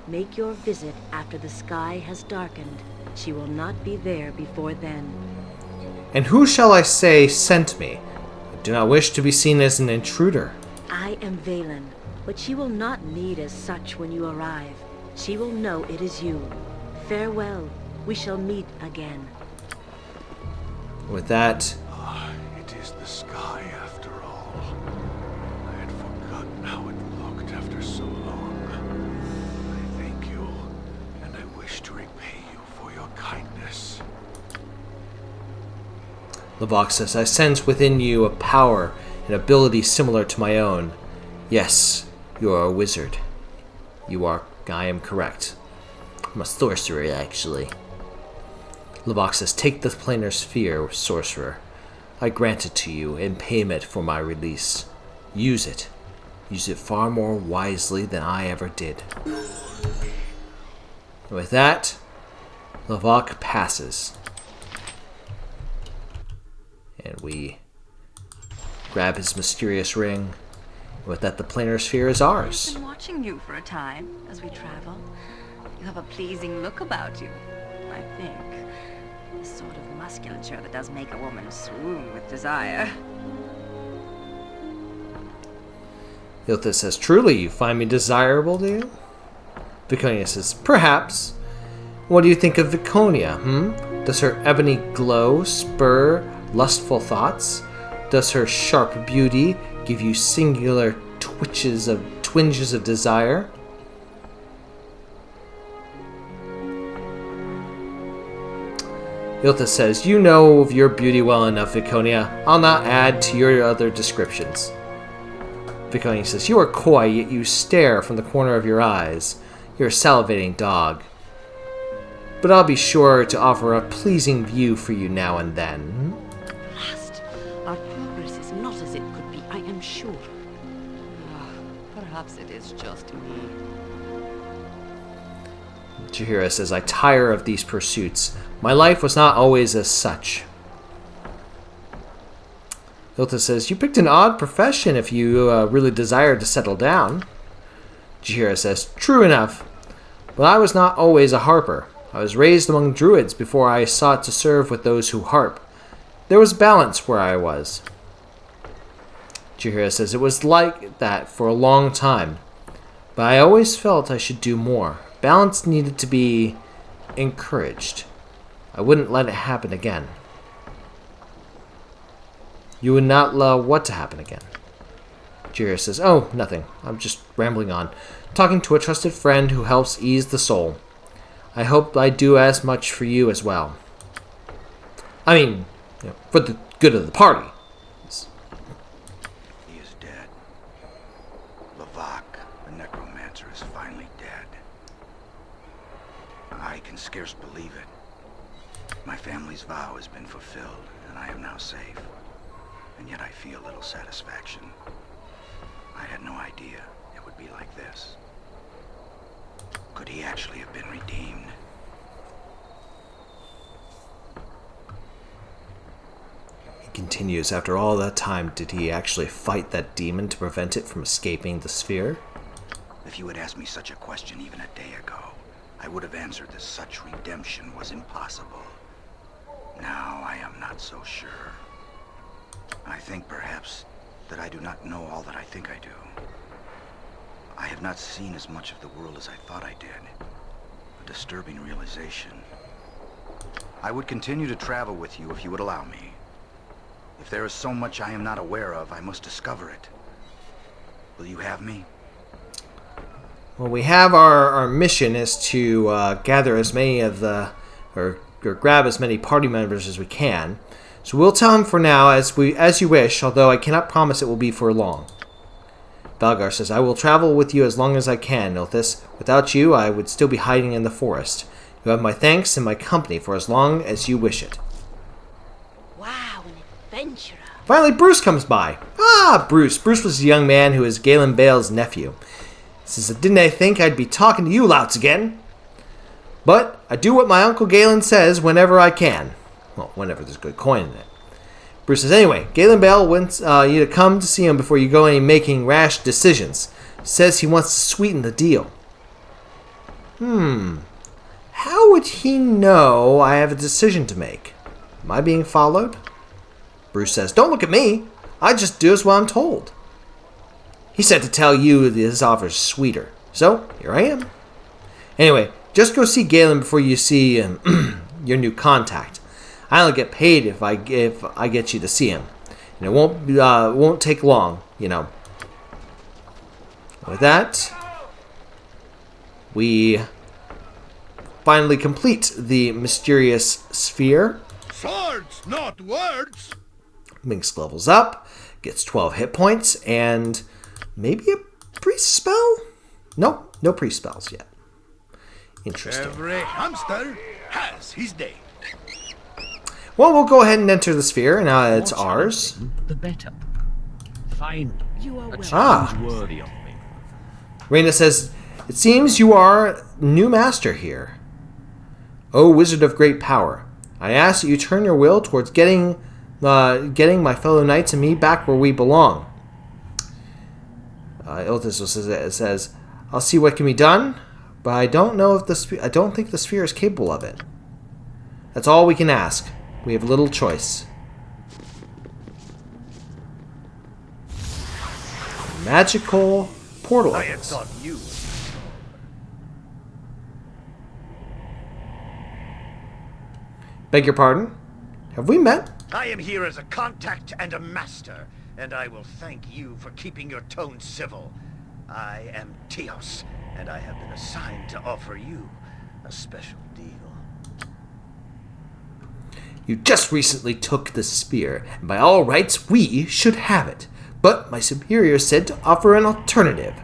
Make your visit after the sky has darkened. She will not be there before then. And who shall I say sent me? I do not wish to be seen as an intruder. I am Valen, but she will not need as such when you arrive. She will know it is you. Farewell. We shall meet again. With that, It is the sky after all. I had forgotten how it looked after so long. I thank you, and I wish to repay you for your kindness. Lavok says, I sense within you a power and ability similar to my own. Yes, you are a wizard. I am correct. I'm a sorcerer, actually. Lavok says, take the Planar Sphere, sorcerer. I grant it to you in payment for my release. Use it. Use it far more wisely than I ever did. And with that, Lavok passes. And we grab his mysterious ring. With that, the Planar Sphere is ours. I've been watching you for a time as we travel. You have a pleasing look about you, I think. The sort of musculature that does make a woman swoon with desire. Ilthas says, truly, you find me desirable, do you? Viconia says, perhaps. What do you think of Viconia, Does her ebony glow spur lustful thoughts? Does her sharp beauty give you singular twinges of desire? Ilthas says, you know of your beauty well enough, Viconia. I'll not add to your other descriptions. Viconia says, you are coy, yet you stare from the corner of your eyes. You're a salivating dog. But I'll be sure to offer a pleasing view for you now and then. Last, our progress is not as it could be, I am sure. Perhaps it is just me. Chihira says, I tire of these pursuits. My life was not always as such. Ilthas says, you picked an odd profession if you really desired to settle down. Chihira says, true enough. But I was not always a harper. I was raised among druids before I sought to serve with those who harp. There was balance where I was. Chihiro says, "It was like that for a long time, but I always felt I should do more. Balance needed to be encouraged. I wouldn't let it happen again." "You would not allow what to happen again?" Chihiro says, "Oh, nothing. I'm just rambling on. Talking to a trusted friend who helps ease the soul. I hope I do as much for you as well. I mean, for the good of the party." He is dead. Lavak, the necromancer, is finally dead. I can scarce believe it. My family's vow has been fulfilled, and I am now safe. And yet I feel little satisfaction. I had no idea it would be like this. Could he actually have been redeemed? He continues, "After all that time, did he actually fight that demon to prevent it from escaping the sphere?" If you had asked me such a question even a day ago, I would have answered that such redemption was impossible. Now I am not so sure. I think perhaps that I do not know all that I think I do. I have not seen as much of the world as I thought I did. A disturbing realization. I would continue to travel with you if you would allow me. If there is so much I am not aware of, I must discover it. Will you have me? Well, we have our mission is to gather as many of the, or grab as many party members as we can. So we'll tell him for now, as you wish, although I cannot promise it will be for long. Baldur says, "I will travel with you as long as I can, Ilthas. Without you, I would still be hiding in the forest. You have my thanks and my company for as long as you wish it." Wow, an adventurer. Finally, Bruce comes by. Ah, Bruce. Bruce was a young man who is Galen Bale's nephew. He says, "Didn't I think I'd be talking to you louts again? But I do what my Uncle Galen says whenever I can." Well, whenever there's good coin in it. Bruce says, "Anyway, Galen Bale wants you to come to see him before you go any making rash decisions. Says he wants to sweeten the deal." How would he know I have a decision to make? Am I being followed? Bruce says, "Don't look at me. I just do as what I'm told." He said to tell you that his offer's sweeter. So, here I am. Anyway, just go see Galen before you see your new contact. I only get paid if I get you to see him. And it won't take long, you know. With that, we finally complete the mysterious sphere. Swords, not words! Minx levels up, gets 12 hit points, and maybe a priest spell? No priest spells yet. Interesting. Every hamster has his day. Well, we'll go ahead and enter the sphere, and now it's ours. The better. Fine. You are A welcome. challenge worthy of me. Raina says, "It seems you are new master here. O wizard of great power, I ask that you turn your will towards getting my fellow knights and me back where we belong." Ilthas says, "I'll see what can be done, but I don't think the sphere is capable of it. That's all we can ask. We have little choice." Magical portal. I had thought you. Beg your pardon? Have we met? I am here as a contact and a master, and I will thank you for keeping your tone civil. I am Teos, and I have been assigned to offer you a special deal. You just recently took the spear, and by all rights we should have it. But my superior said to offer an alternative.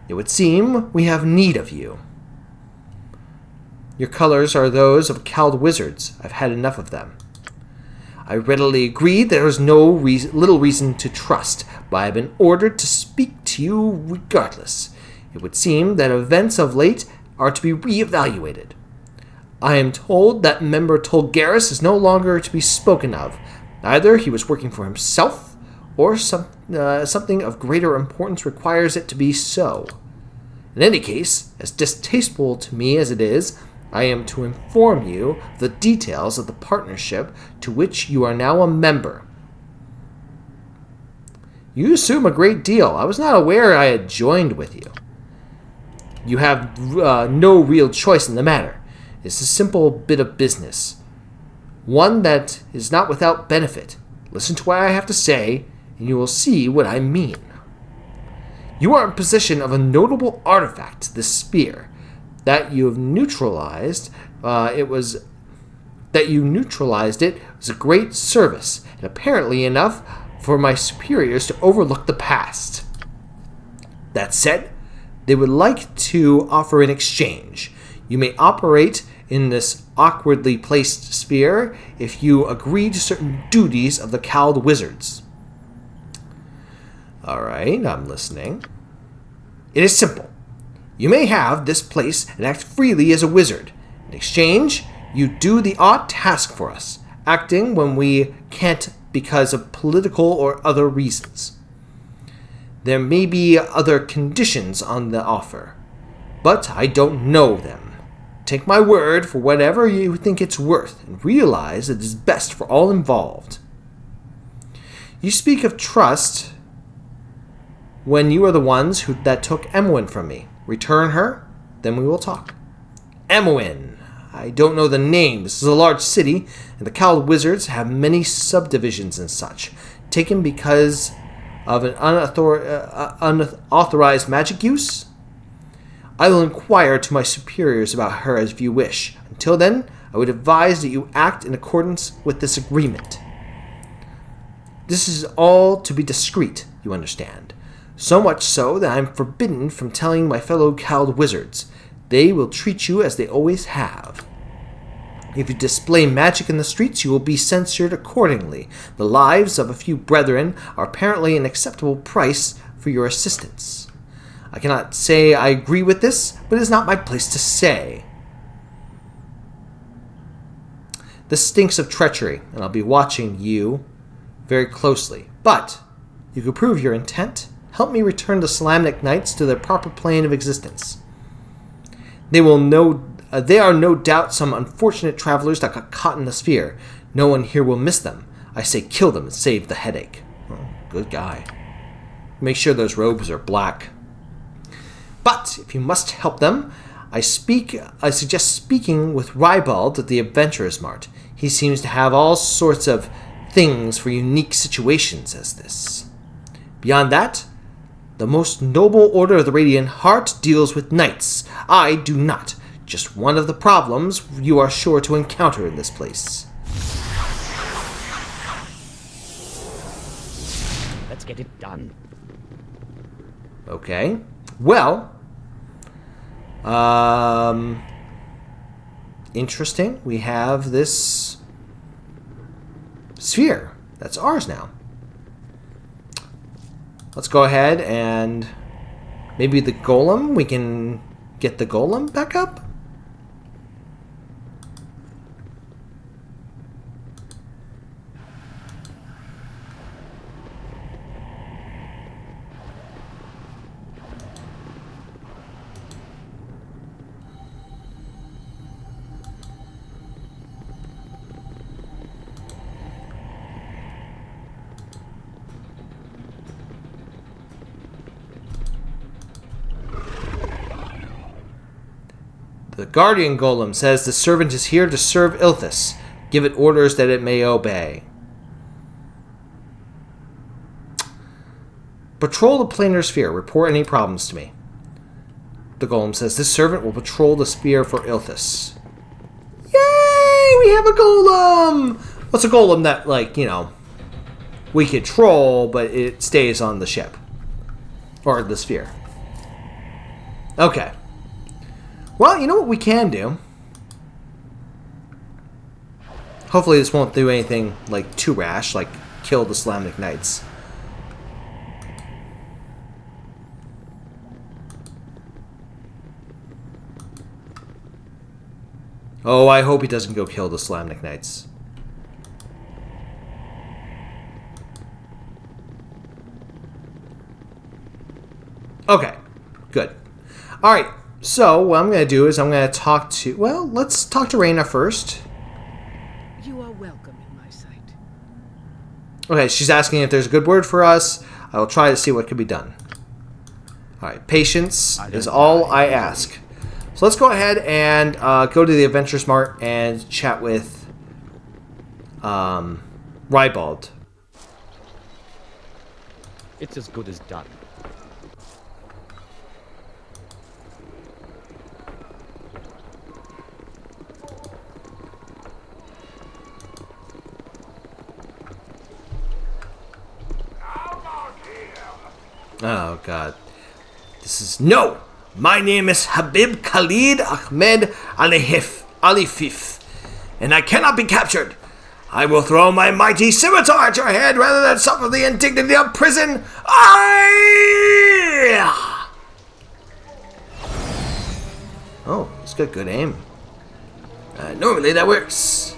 It would seem we have need of you. Your colors are those of Cowled Wizards. I've had enough of them. I readily agree there is little reason to trust, but I have been ordered to speak to you regardless. It would seem that events of late are to be re-evaluated. I am told that member Tolgaris is no longer to be spoken of. Either he was working for himself, or something of greater importance requires it to be so. In any case, as distasteful to me as it is, I am to inform you of the details of the partnership to which you are now a member. You assume a great deal. I was not aware I had joined with you. You have no real choice in the matter. It's a simple bit of business. One that is not without benefit. Listen to what I have to say, and you will see what I mean. You are in possession of a notable artifact, this spear, that you have neutralized. That you neutralized it was a great service, and apparently enough for my superiors to overlook the past. That said, they would like to offer an exchange. You may operate in this awkwardly placed sphere if you agree to certain duties of the Cowled Wizards. Alright, I'm listening. It is simple. You may have this place and act freely as a wizard. In exchange, you do the odd task for us, acting when we can't because of political or other reasons. There may be other conditions on the offer, but I don't know them. Take my word for whatever you think it's worth, and realize it is best for all involved. You speak of trust when you are the ones that took Imoen from me. Return her, then we will talk. Imoen. I don't know the name. This is a large city, and the Cowled Wizards have many subdivisions and such, taken because of an unauthorized magic use. I will inquire to my superiors about her as you wish. Until then, I would advise that you act in accordance with this agreement. This is all to be discreet, you understand. So much so that I am forbidden from telling my fellow Cowled Wizards. They will treat you as they always have. If you display magic in the streets, you will be censored accordingly. The lives of a few brethren are apparently an acceptable price for your assistance. I cannot say I agree with this, but it is not my place to say. This stinks of treachery, and I'll be watching you very closely. But you could prove your intent. Help me return the Salamnic Knights to their proper plane of existence. They are no doubt some unfortunate travelers that got caught in the sphere. No one here will miss them. I say kill them and save the headache. Oh, good guy. Make sure those robes are black. But if you must help them, I suggest speaking with Rybald at the Adventurers Mart. He seems to have all sorts of things for unique situations as this. Beyond that, the most noble order of the Radiant Heart deals with knights. I do not. Just one of the problems you are sure to encounter in this place. Let's get it done. Okay. Well, interesting. We have this sphere. That's ours now. Let's go ahead and maybe the golem. We can get the golem back up. The Guardian Golem says the servant is here to serve Ilthas. Give it orders that it may obey. Patrol the Planar Sphere. Report any problems to me. The Golem says this servant will patrol the sphere for Ilthas. Yay! We have a Golem! What's a Golem that, like, you know, we control, but it stays on the ship. Or the sphere. Okay. Well, you know what we can do? Hopefully this won't do anything, like, too rash, like kill the Salamnic Knights. Oh, I hope he doesn't go kill the Salamnic Knights. Okay, good. Alright. So, what I'm going to do is I'm going to talk to... Well, let's talk to Reyna first. You are welcome in my sight. Okay, she's asking if there's a good word for us. I will try to see what can be done. Alright, patience is all I ask. So let's go ahead and go to the Adventure Mart and chat with Rybald. It's as good as done. Oh, God. This is... No! My name is Habib Khalid Ahmed Alifif, and I cannot be captured. I will throw my mighty scimitar at your head rather than suffer the indignity of prison. Oh, he's got good aim. Normally that works.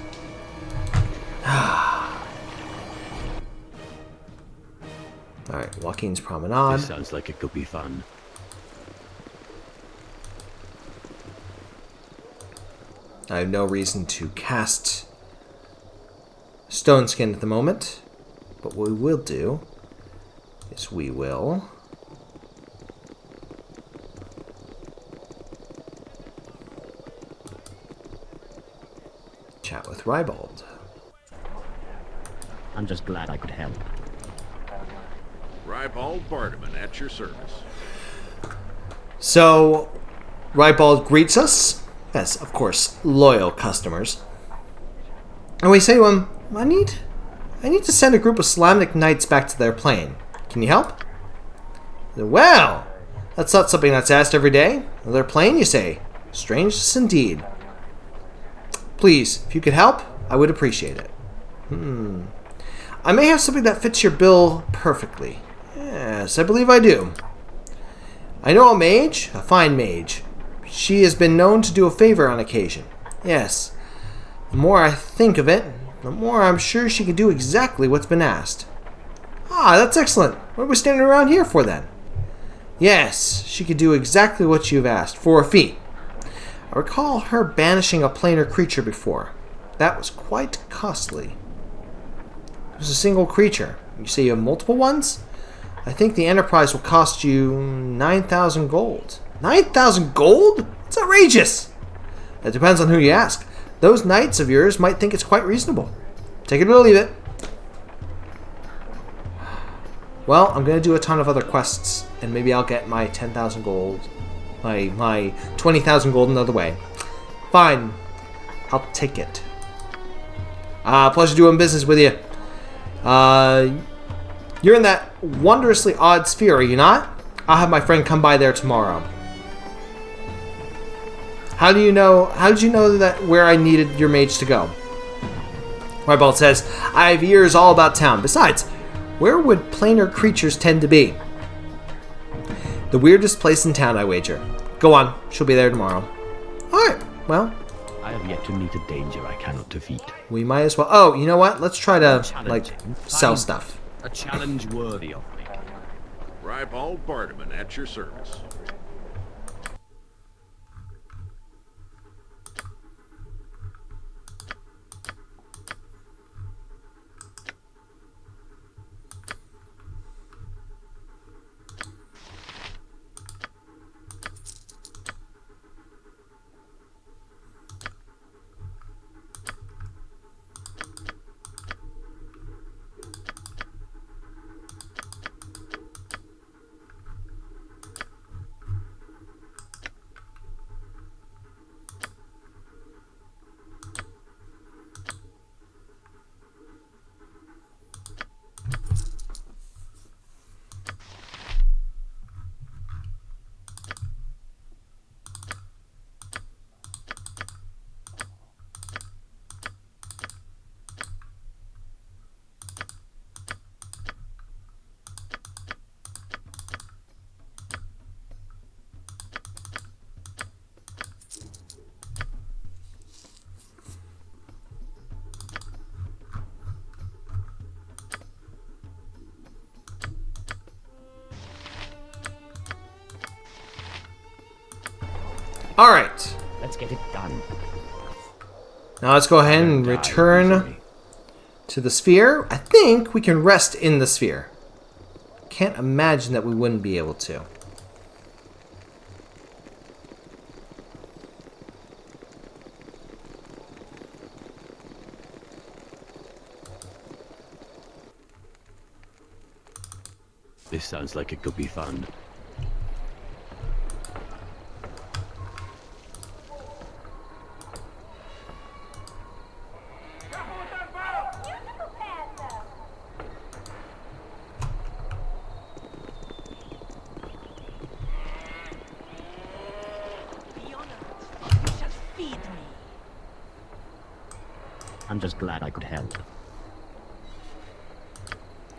Alright, Joaquin's Promenade. This sounds like it could be fun. I have no reason to cast Stone Skin at the moment, but what we will do is we will chat with Rybald. I'm just glad I could help. Rybald Bardaman at your service. So, Rybald greets us, as, of course, loyal customers. And we say to him, I need to send a group of Slamnik knights back to their plane. Can you help? Well, that's not something that's asked every day. Their plane, you say? Strange indeed. Please, if you could help, I would appreciate it. I may have something that fits your bill perfectly. Yes, I believe I do. I know a mage, a fine mage. She has been known to do a favor on occasion. Yes. The more I think of it, the more I'm sure she can do exactly what's been asked. Ah, that's excellent. What are we standing around here for then? Yes, she could do exactly what you've asked, for a fee. I recall her banishing a planar creature before. That was quite costly. It was a single creature. You say you have multiple ones? I think the enterprise will cost you 9,000 gold. 9,000 gold? That's outrageous! It depends on who you ask. Those knights of yours might think it's quite reasonable. Take it or leave it. Well, I'm going to do a ton of other quests, and maybe I'll get my 10,000 gold, my 20,000 gold another way. Fine. I'll take it. Pleasure doing business with you. You're in that wondrously odd sphere, are you not? I'll have my friend come by there tomorrow. How did you know that where I needed your mage to go? Rybald says, I have ears all about town. Besides, where would planar creatures tend to be? The weirdest place in town, I wager. Go on, she'll be there tomorrow. Alright, well. I have yet to meet a danger I cannot defeat. We might as well. Oh, you know what? Let's try to, sell stuff. A challenge worthy of me. Rybald Bardaman at your service. Alright. Let's get it done. Now let's go ahead and return to the sphere. I think we can rest in the sphere. can't imagine that we wouldn't be able to. This sounds like it could be fun. I'm just glad I could help.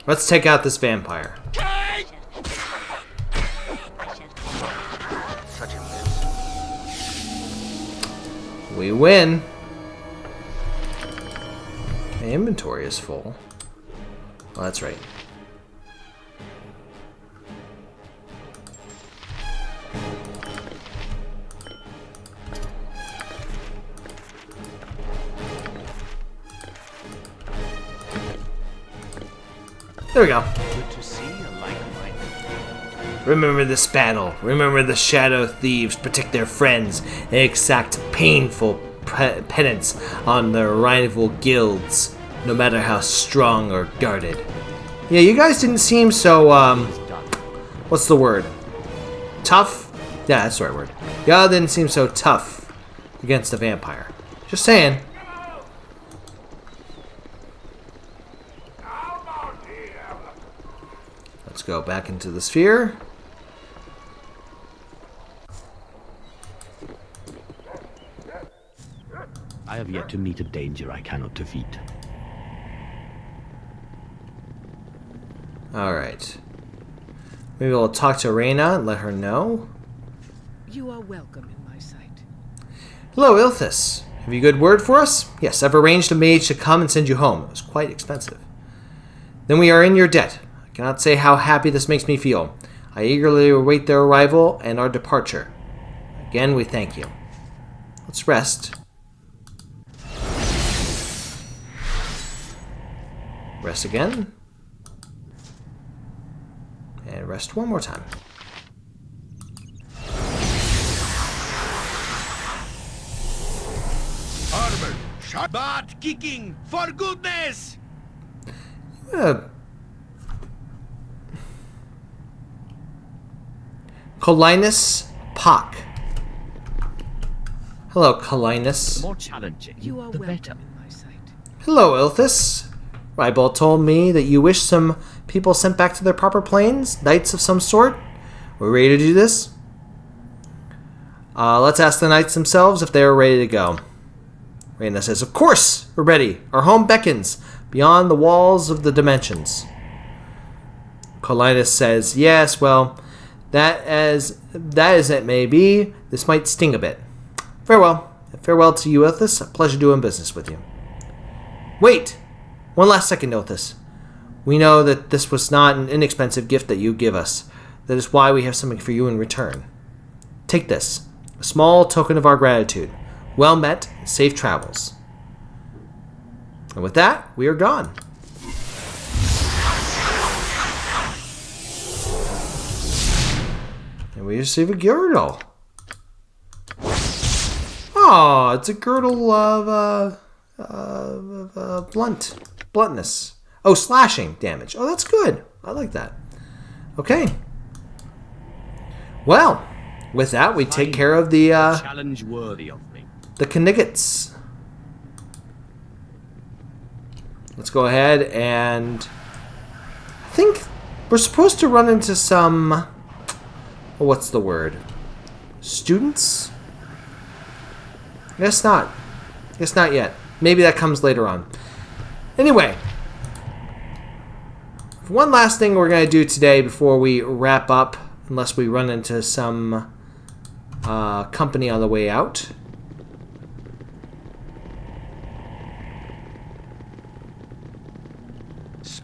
Let's take out this vampire. Such a miss. We win. My inventory is full. Oh, that's right. There we go. Good to see a like-minded. Remember this battle. Remember the Shadow Thieves protect their friends and exact painful penance on their rival guilds, no matter how strong or guarded. Yeah, you guys didn't seem so, what's the word? Tough? Yeah, that's the right word. Y'all didn't seem so tough against a vampire. Just saying. Let's go back into the sphere. I have yet to meet a danger I cannot defeat. Alright. Maybe we'll talk to Reyna and let her know. You are welcome in my sight. Hello, Ilthas. Have you a good word for us? Yes, I've arranged a mage to come and send you home. It was quite expensive. Then we are in your debt. I cannot say how happy this makes me feel. I eagerly await their arrival and our departure. Again, we thank you. Let's rest. Rest again. And rest one more time. Armor, Shabbat kicking, for goodness! Colinus Pock. Hello, Colinus. The more challenging, You are the welcome better. in my sight. Hello, Ilthas. Rybald told me that you wish some people sent back to their proper planes, knights of some sort. We're ready to do this? Let's ask the knights themselves if they are ready to go. Reyna says, of course, we're ready. Our home beckons beyond the walls of the dimensions. Colinus says, yes, well, that as it may be, this might sting a bit. Farewell. Farewell to you, Ilthas. A pleasure doing business with you. Wait! One last second, Ilthas. We know that this was not an inexpensive gift that you give us. That is why we have something for you in return. Take this. A small token of our gratitude. Well met. Safe travels. And with that, we are gone. And we receive a girdle. Oh, it's a girdle of bluntness. Oh, slashing damage. Oh, that's good. I like that. Okay. Well, with that, we take care of the challenge worthy of me. The Kniggetts. Let's go ahead and I think we're supposed to run into some. Oh, what's the word? Students? Guess not. Guess not yet. Maybe that comes later on. Anyway, one last thing we're going to do today before we wrap up, unless we run into some company on the way out.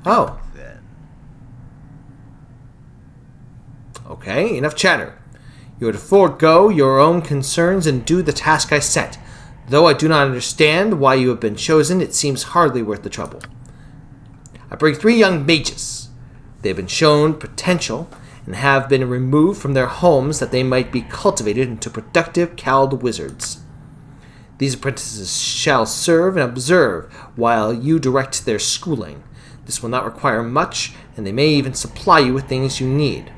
Oh. Okay, enough chatter. You are to forego your own concerns and do the task I set. Though I do not understand why you have been chosen, it seems hardly worth the trouble. I bring 3 young mages. They have been shown potential and have been removed from their homes that they might be cultivated into productive Cowled Wizards. These apprentices shall serve and observe while you direct their schooling. This will not require much, and they may even supply you with things you need.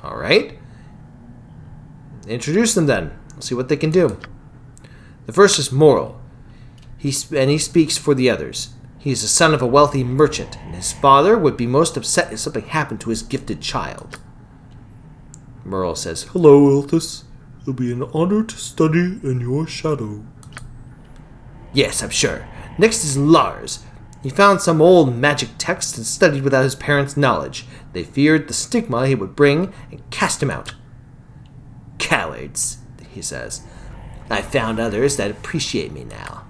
Alright? Introduce them then. We'll see what they can do. The first is Moral. He speaks for the others. He is the son of a wealthy merchant, and his father would be most upset if something happened to his gifted child. Moral says, Hello, Ilthas. It'll be an honor to study in your shadow. Yes, I'm sure. Next is Lars. He found some old magic text and studied without his parents' knowledge. They feared the stigma he would bring and cast him out. Cowards, he says. I found others that appreciate me now.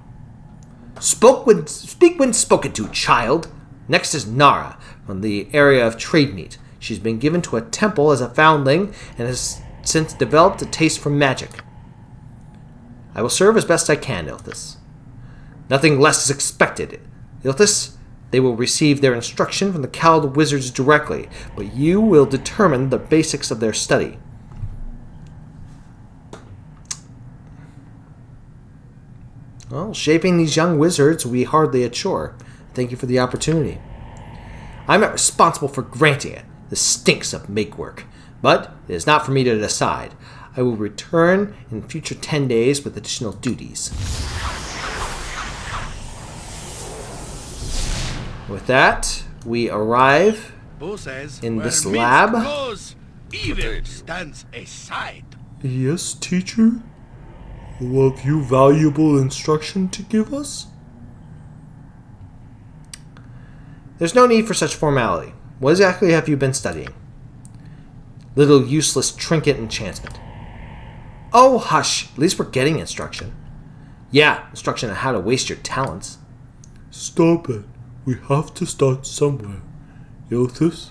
Speak when spoken to, child. Next is Nara, from the area of trade meat. She's been given to a temple as a foundling and has since developed a taste for magic. I will serve as best I can, Ilthas. Nothing less is expected. Ilthas, they will receive their instruction from the Cowled Wizards directly, but you will determine the basics of their study. Well, shaping these young wizards will be hardly a chore. Thank you for the opportunity. I'm not responsible for granting it. This stinks of make-work. But it is not for me to decide. I will return in future 10 days with additional duties. With that, we arrive in this lab. Evil stands aside. Yes, teacher? Have you valuable instruction to give us? There's no need for such formality. What exactly have you been studying? Little useless trinket enchantment. Oh, hush. At least we're getting instruction. Yeah, instruction on how to waste your talents. Stop it. We have to start somewhere. Ilthas,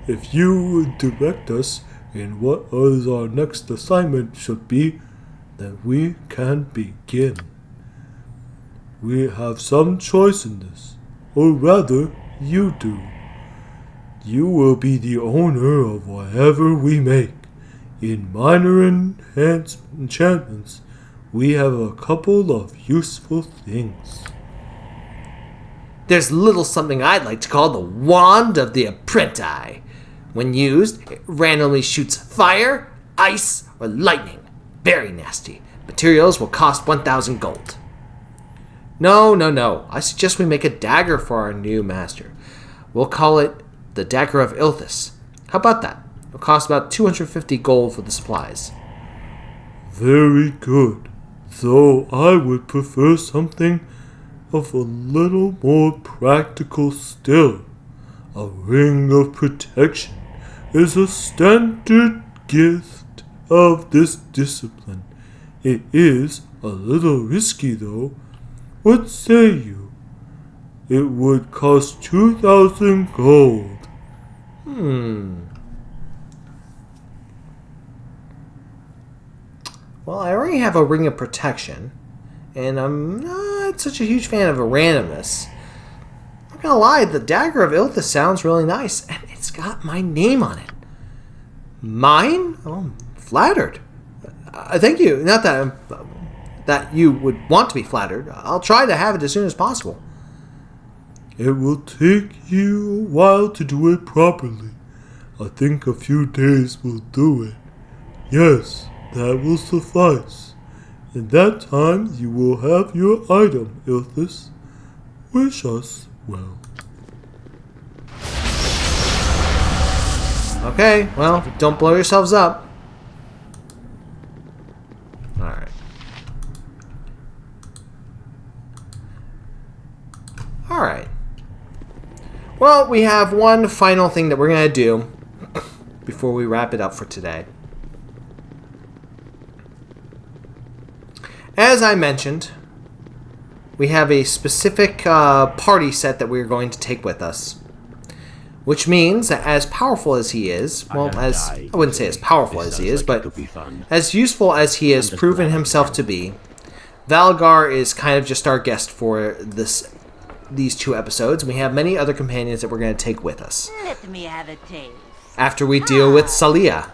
if you would direct us in what is our next assignment should be, then we can begin. We have some choice in this, or rather, you do. You will be the owner of whatever we make. In minor enchantments, we have a couple of useful things. There's little something I'd like to call the Wand of the Apprenti. When used, it randomly shoots fire, ice, or lightning. Very nasty. Materials will cost 1,000 gold. No. I suggest we make a dagger for our new master. We'll call it the Dagger of Ilthas. How about that? It'll cost about 250 gold for the supplies. Very good. Though I would prefer something of a little more practical still. A ring of protection is a standard gift of this discipline. It is a little risky though. What say you? It would cost 2,000 gold. Well, I already have a ring of protection, and I'm not such a huge fan of a randomness. I'm not gonna lie, the Dagger of Ilthas sounds really nice, and it's got my name on it. Mine? Oh, I'm flattered. Thank you. Not that that you would want to be flattered. I'll try to have it as soon as possible. It will take you a while to do it properly. I think a few days will do it. Yes, that will suffice. In that time, you will have your item, Ilthas. Wish us well. Okay, well, don't blow yourselves up. Alright. Alright. Well, we have one final thing that we're going to do before we wrap it up for today. As I mentioned, we have a specific party set that we're going to take with us. Which means that as powerful as he is, well, I wouldn't say as powerful as he is, but as useful as he has proven himself to be, Valgar is kind of just our guest for this these 2 episodes, and we have many other companions that we're going to take with us. Let me have a taste. After we deal with Salia.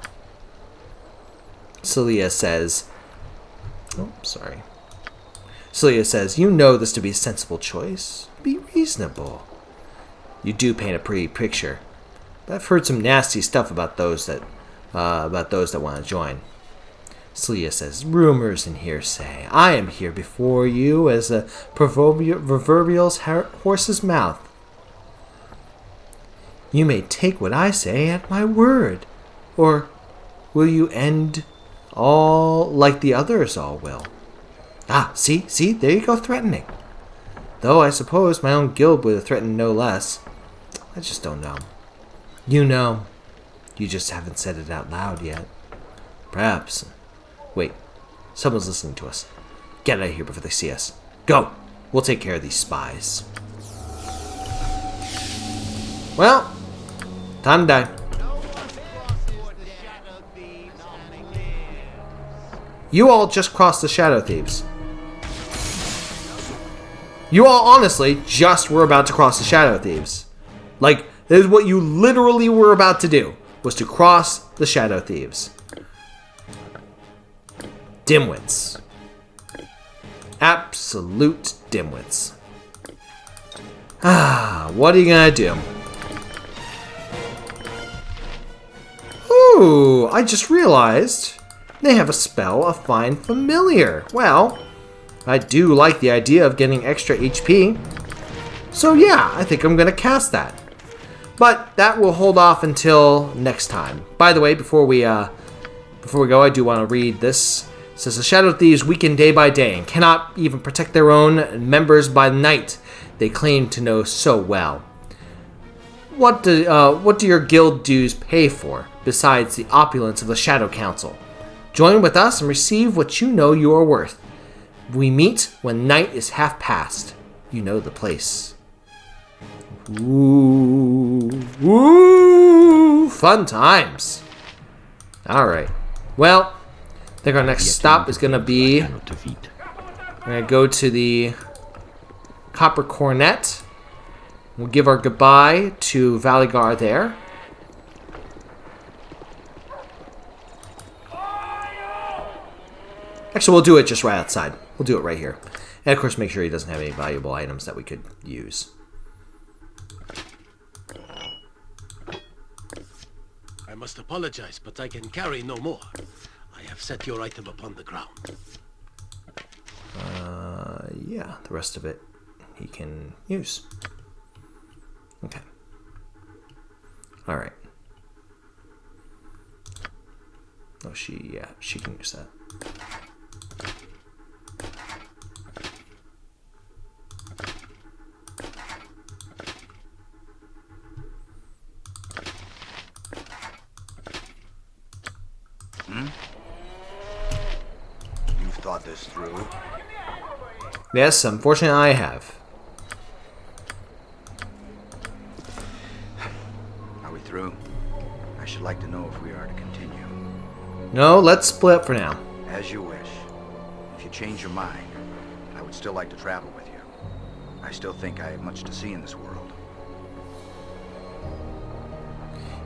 Salia says... Oh, sorry. Salia says, you know this to be a sensible choice. Be reasonable. You do paint a pretty picture. But I've heard some nasty stuff about those that want to join. Salia says, rumors and hearsay. I am here before you as a proverbial horse's mouth. You may take what I say at my word. Or will you end all like the others all will? Ah, see, there you go, threatening. Though I suppose my own guild would have threatened no less. I just don't know. You know. You just haven't said it out loud yet. Perhaps. Wait, someone's listening to us. Get out of here before they see us. Go! We'll take care of these spies. Well, time to die. You all just crossed the Shadow Thieves. You all honestly just were about to cross the Shadow Thieves. Like, this is what you literally were about to do, was to cross the Shadow Thieves. Dimwits. Absolute dimwits. Ah, what are you gonna do? Ooh, I just realized they have a spell of Find Familiar. Well, I do like the idea of getting extra HP. So yeah, I think I'm gonna cast that. But that will hold off until next time. By the way, before we go, I do want to read this. It says, the Shadow Thieves weaken day by day and cannot even protect their own members by night they claim to know so well. What do your guild dues pay for, besides the opulence of the Shadow Council? Join with us and receive what you know you are worth. We meet when night is half past. You know the place. Ooh, ooh, fun times. Alright. Well, I think our next stop is going to be... We're going to go to the Copper Cornet. We'll give our goodbye to Valigar there. Actually, we'll do it just right outside. We'll do it right here. And of course, make sure he doesn't have any valuable items that we could use. I must apologize, but I can carry no more. I have set your item upon the ground. Yeah, the rest of it he can use. Okay. Alright. Oh, she can use that. You've thought this through? Yes, unfortunately I have. Are we through? I should like to know if we are to continue. No, let's split up for now. As you wish. If you change your mind, I would still like to travel with you. I still think I have much to see in this world.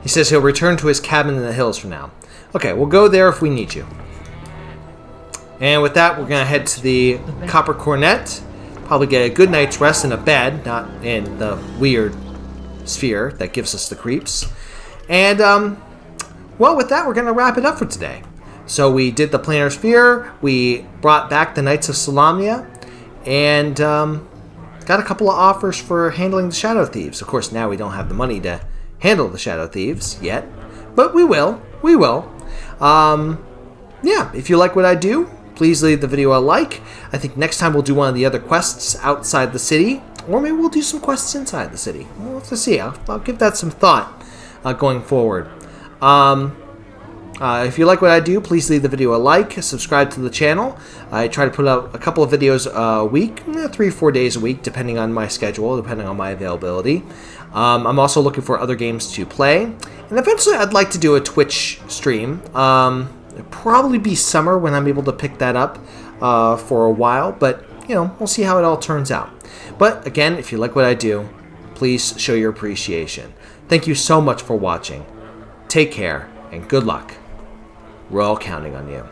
He says he'll return to his cabin in the hills for now. Okay, we'll go there if we need you. And with that, we're going to head to the Copper Cornet. Probably get a good night's rest in a bed, not in the weird sphere that gives us the creeps. And, well, with that, we're going to wrap it up for today. So we did the Planar Sphere, we brought back the Knights of Solamnia, and got a couple of offers for handling the Shadow Thieves. Of course, now we don't have the money to handle the Shadow Thieves yet, but we will. We will. Yeah, if you like what I do, please leave the video a like. I think next time we'll do one of the other quests outside the city, or maybe we'll do some quests inside the city. We'll have to see. I'll give that some thought going forward. If you like what I do, please leave the video a like, subscribe to the channel. I try to put out a couple of videos a week, 3 or 4 days a week, depending on my schedule, depending on my availability. I'm also looking for other games to play, and eventually I'd like to do a Twitch stream. It'll probably be summer when I'm able to pick that up for a while, but we'll see how it all turns out. But again, if you like what I do, please show your appreciation. Thank you so much for watching. Take care, and good luck. We're all counting on you.